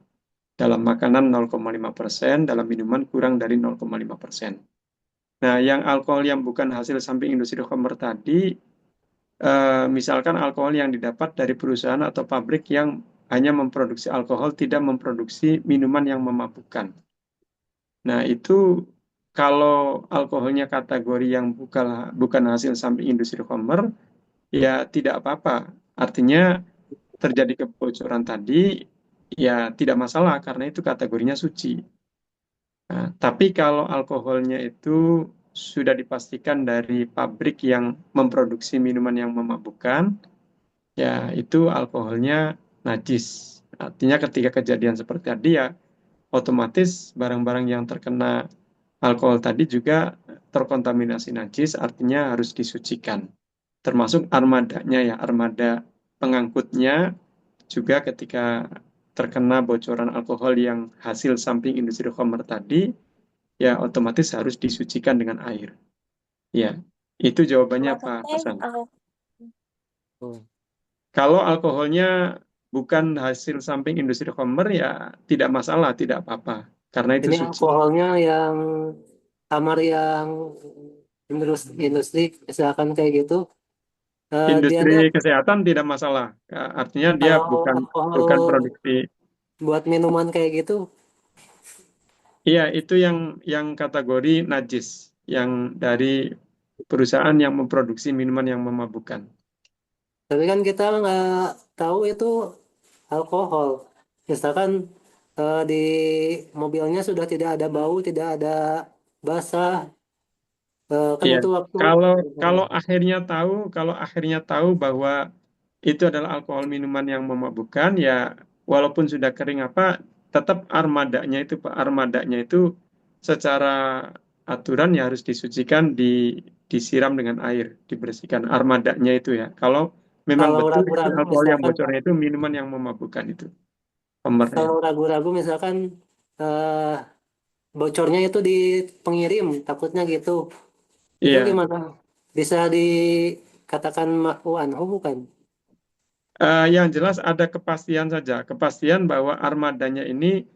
Dalam makanan 0,5%, dalam minuman kurang dari 0,5%. Nah, yang alkohol yang bukan hasil samping industri khamr tadi, misalkan alkohol yang didapat dari perusahaan atau pabrik yang hanya memproduksi alkohol, tidak memproduksi minuman yang memabukkan. Nah, itu kalau alkoholnya kategori yang bukan hasil samping industri khamr, ya tidak apa-apa. Artinya terjadi kebocoran tadi, ya tidak masalah karena itu kategorinya suci. Nah, tapi kalau alkoholnya itu sudah dipastikan dari pabrik yang memproduksi minuman yang memabukkan, ya itu alkoholnya najis. Artinya ketika kejadian seperti tadi ya otomatis barang-barang yang terkena alkohol tadi juga terkontaminasi najis, artinya harus disucikan. Termasuk armadanya ya, armada pengangkutnya juga ketika terkena bocoran alkohol yang hasil samping industri khamr tadi, ya otomatis harus disucikan dengan air. Ya, itu jawabannya Pak Hasan. Kalau alkoholnya bukan hasil samping industri khamr, ya tidak masalah, tidak apa-apa. Karena itu Ini suci. alkoholnya yang kamar yang industri misalkan kayak gitu, dia Industri kesehatan tidak masalah. Artinya dia kalau bukan alkohol produksi. buat minuman kayak gitu, Iya, itu yang kategori najis, yang dari perusahaan yang memproduksi minuman yang memabukkan. tapi kan kita nggak tahu itu alkohol. Misalkan di mobilnya sudah tidak ada bau, tidak ada basah, kan Iya, itu waktu kalau akhirnya tahu bahwa itu adalah alkohol minuman yang memabukkan, ya walaupun sudah kering apa, tetap armadanya itu secara aturan ya harus disucikan, disiram dengan air, dibersihkan armadanya itu ya. Kalau memang kalau betul itu ragu-ragu alkohol yang misalkan Pak, bocornya itu minuman yang memabukkan itu, khamrnya. kalau ragu-ragu misalkan eh, bocornya itu di pengirim, takutnya gitu. Itu Iya. gimana? Bisa dikatakan ma'fu anhu bukan? Yang jelas ada kepastian saja, kepastian bahwa armadanya ini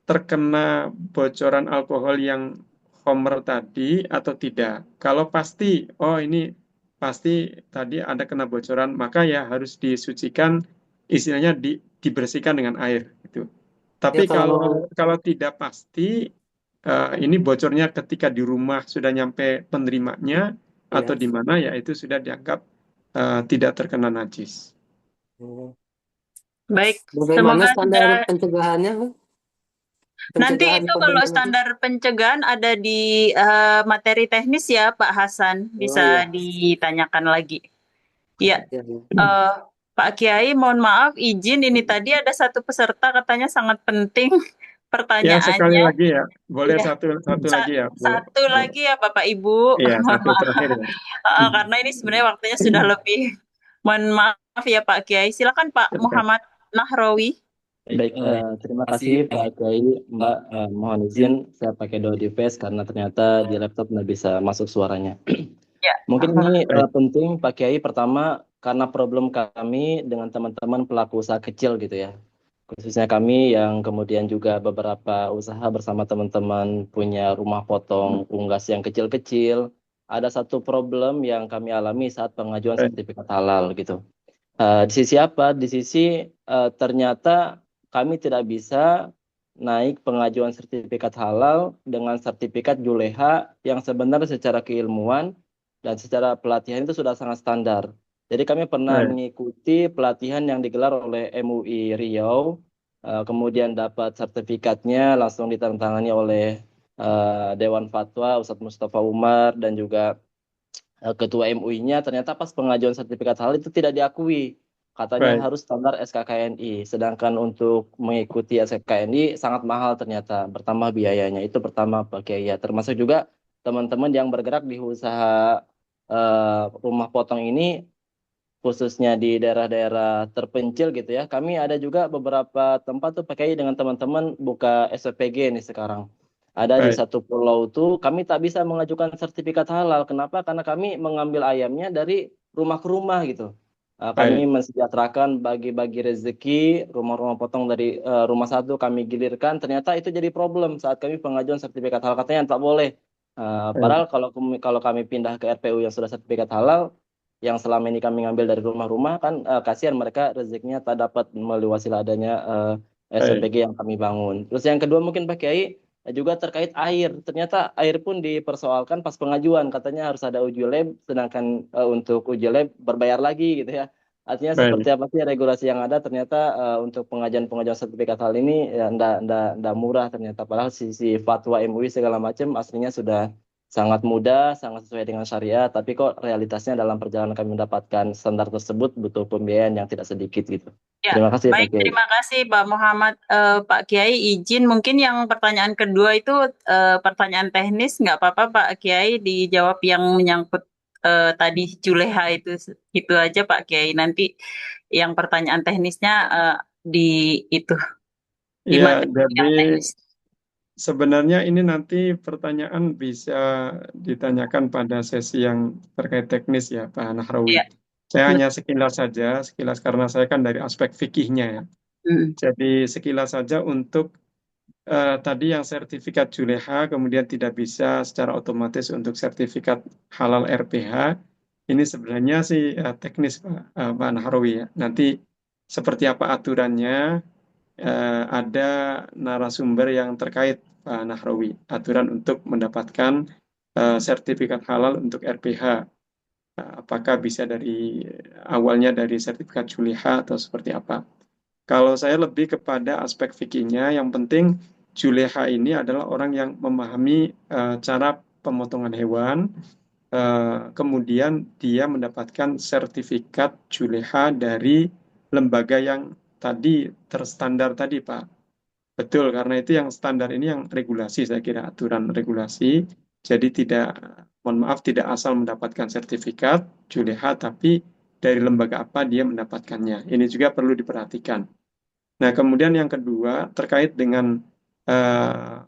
terkena bocoran alkohol yang khamr tadi atau tidak. Kalau pasti, oh ini pasti tadi ada kena bocoran, maka ya harus disucikan, istilahnya dibersihkan dengan air. Gitu. Ya Tapi kalau kalau tidak pasti, ini bocornya ketika di rumah sudah nyampe penerimanya atau ya. di mana, ya itu sudah dianggap tidak terkena najis. Baik, Bagaimana semoga standar sudah. pencegahannya, Bu? Nanti Pencegahan itu kalau preventif. standar pencegahan ada di materi teknis ya Pak Hasan, Oh bisa ya. ditanyakan lagi. Ya, Ya, ya. Pak Kiai, mohon maaf izin ini tadi ada satu peserta katanya sangat penting Ya, sekali pertanyaannya. lagi ya. Boleh Ya, satu lagi ya, Bu. satu lagi ya Bapak Ibu. Iya, Mohon satu maaf. terakhir ya. Karena ini sebenarnya waktunya sudah lebih. Mohon maaf ya Pak Kiai. Silakan Pak Silakan. Muhammad Nahrawi. Baik, terima kasih Pak Kiai, Mbak. Mohon izin saya pakai dua device karena ternyata di laptop nggak bisa masuk suaranya. Ya. Mungkin ini Baik. penting Pak Kiai, pertama karena problem kami dengan teman-teman pelaku usaha kecil gitu ya. Khususnya kami yang kemudian juga beberapa usaha bersama teman-teman punya rumah potong unggas yang kecil-kecil. Ada satu problem yang kami alami saat pengajuan Baik. sertifikat halal gitu. Di sisi apa? Di sisi ternyata kami tidak bisa naik pengajuan sertifikat halal dengan sertifikat Juleha yang sebenarnya secara keilmuan dan secara pelatihan itu sudah sangat standar. Jadi kami pernah Baik. mengikuti pelatihan yang digelar oleh MUI Riau, kemudian dapat sertifikatnya langsung ditandatangani oleh Dewan Fatwa Ustadz Mustafa Umar dan juga ketua MUI-nya. Ternyata pas pengajuan sertifikat halal itu tidak diakui. Katanya Baik. harus standar SKKNI. Sedangkan untuk mengikuti SKKNI sangat mahal ternyata, bertambah biayanya. Itu pertama Pak Kiai. Ya, termasuk juga teman-teman yang bergerak di usaha rumah potong ini, khususnya di daerah-daerah terpencil gitu ya. Kami ada juga beberapa tempat tuh Pak Kiai dengan teman-teman buka SPG nih sekarang. Ada di Baik. satu pulau tuh kami tak bisa mengajukan sertifikat halal. Kenapa? Karena kami mengambil ayamnya dari rumah ke rumah gitu. Kami Baik. mensejahterakan bagi-bagi rezeki, rumah-rumah potong dari rumah satu kami gilirkan. Ternyata itu jadi problem saat kami pengajuan sertifikat halal, katanya tak boleh. Baik. Padahal kalau kami pindah ke RPU yang sudah sertifikat halal, yang selama ini kami ngambil dari rumah-rumah kan kasihan mereka rezekinya tak dapat melalui wasilah adanya Baik. SMPG yang kami bangun. Terus yang kedua mungkin Pak Kiai juga terkait air. Ternyata air pun dipersoalkan pas pengajuan, katanya harus ada uji lab, sedangkan untuk uji lab berbayar lagi gitu ya. Artinya seperti Baik. apa sih regulasi yang ada? Ternyata untuk pengajuan sertifikat hal ini ya ndak murah ternyata. Padahal sisi fatwa MUI segala macam aslinya sudah sangat mudah, sangat sesuai dengan syariat. Tapi kok realitasnya dalam perjalanan kami mendapatkan standar tersebut butuh pembiayaan yang tidak sedikit gitu. Ya, Terima kasih Pak baik. Kiai. Terima kasih Pak Muhammad. Pak Kiai, izin mungkin yang pertanyaan kedua itu pertanyaan teknis, nggak apa-apa Pak Kiai dijawab yang menyangkut tadi Juleha itu aja Pak Kiai. Nanti yang pertanyaan teknisnya di itu di Ya, materi jadi yang teknis. sebenarnya ini nanti pertanyaan bisa ditanyakan pada sesi yang terkait teknis ya, Pak Nahrawi. Ya, Saya hanya betul. sekilas karena saya kan dari aspek fikihnya ya. Jadi sekilas saja untuk tadi yang sertifikat Juleha kemudian tidak bisa secara otomatis untuk sertifikat halal RPH. Ini sebenarnya sih teknis Pak Nahrawi ya. Nanti seperti apa aturannya ada narasumber yang terkait Pak Nahrawi. Aturan untuk mendapatkan sertifikat halal untuk RPH. Apakah bisa dari awalnya dari sertifikat Juleha atau seperti apa? Kalau saya lebih kepada aspek fikihnya, yang penting Juleha ini adalah orang yang memahami cara pemotongan hewan, kemudian dia mendapatkan sertifikat Juleha dari lembaga yang tadi terstandar tadi, Pak. Betul, karena itu yang standar ini yang regulasi, saya kira aturan regulasi. Jadi tidak, mohon maaf, tidak asal mendapatkan sertifikat Juleha, tapi dari lembaga apa dia mendapatkannya. Ini juga perlu diperhatikan. Nah, kemudian yang kedua terkait dengan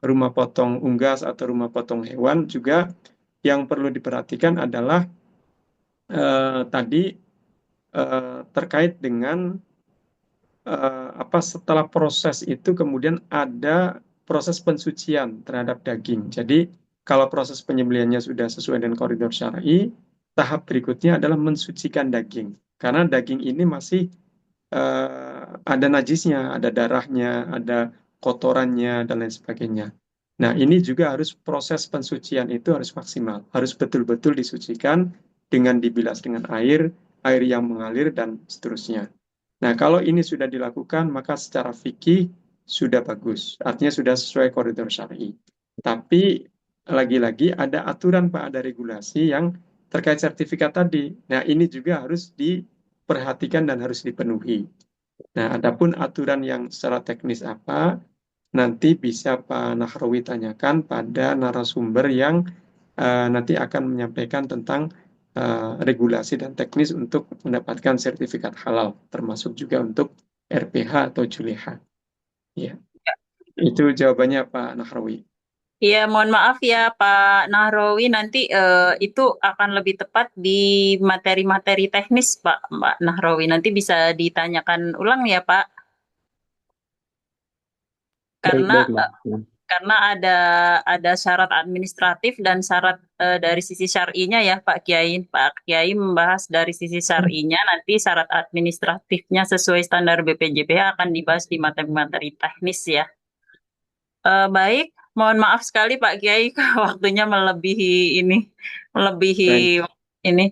rumah potong unggas atau rumah potong hewan juga yang perlu diperhatikan adalah tadi terkait dengan apa setelah proses itu kemudian ada proses pensucian terhadap daging. Jadi kalau proses penyembelihannya sudah sesuai dengan koridor syar'i, tahap berikutnya adalah mensucikan daging. Karena daging ini masih ada najisnya, ada darahnya, ada kotorannya, dan lain sebagainya. Nah, ini juga harus proses pensucian itu harus maksimal, harus betul-betul disucikan dengan dibilas dengan air yang mengalir, dan seterusnya. Nah, kalau ini sudah dilakukan, maka secara fikih sudah bagus, artinya sudah sesuai koridor syar'i. Tapi lagi-lagi ada aturan Pak, ada regulasi yang terkait sertifikat tadi. Nah, ini juga harus diperhatikan dan harus dipenuhi. Nah, adapun aturan yang secara teknis apa, nanti bisa Pak Nahrawi tanyakan pada narasumber yang nanti akan menyampaikan tentang regulasi dan teknis untuk mendapatkan sertifikat halal, termasuk juga untuk RPH atau Juleha. Ya, itu jawabannya Pak Nahrawi. Iya, mohon maaf ya Pak Nahrawi, nanti itu akan lebih tepat di materi-materi teknis Mbak Nahrawi. Nanti bisa ditanyakan ulang ya Pak, karena Baik, Mbak. karena ada syarat administratif dan syarat dari sisi syar'inya ya Pak Kiai. Pak Kiai membahas dari sisi syar'inya, nanti syarat administratifnya sesuai standar BPJPH akan dibahas di materi-materi teknis ya. Baik, mohon maaf sekali Pak Kiai, waktunya melebihi Baik. ini.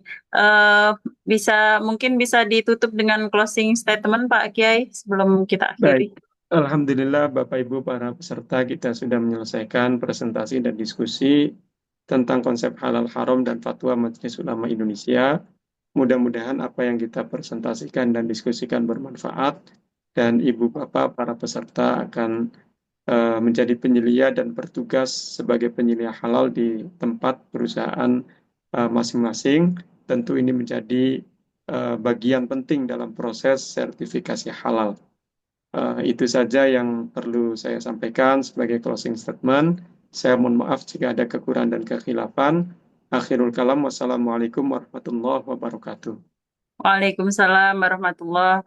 Mungkin bisa ditutup dengan closing statement Pak Kiai sebelum kita akhiri. Baik, Alhamdulillah Bapak Ibu para peserta, kita sudah menyelesaikan presentasi dan diskusi tentang konsep halal haram dan fatwa Majelis Ulama Indonesia. Mudah-mudahan apa yang kita presentasikan dan diskusikan bermanfaat, dan Ibu Bapak para peserta akan menjadi penyelia dan bertugas sebagai penyelia halal di tempat perusahaan masing-masing. Tentu ini menjadi bagian penting dalam proses sertifikasi halal. Itu saja yang perlu saya sampaikan sebagai closing statement. Saya mohon maaf jika ada kekurangan dan kekhilafan. Akhirul kalam, wassalamualaikum warahmatullahi wabarakatuh. Waalaikumsalam warahmatullahi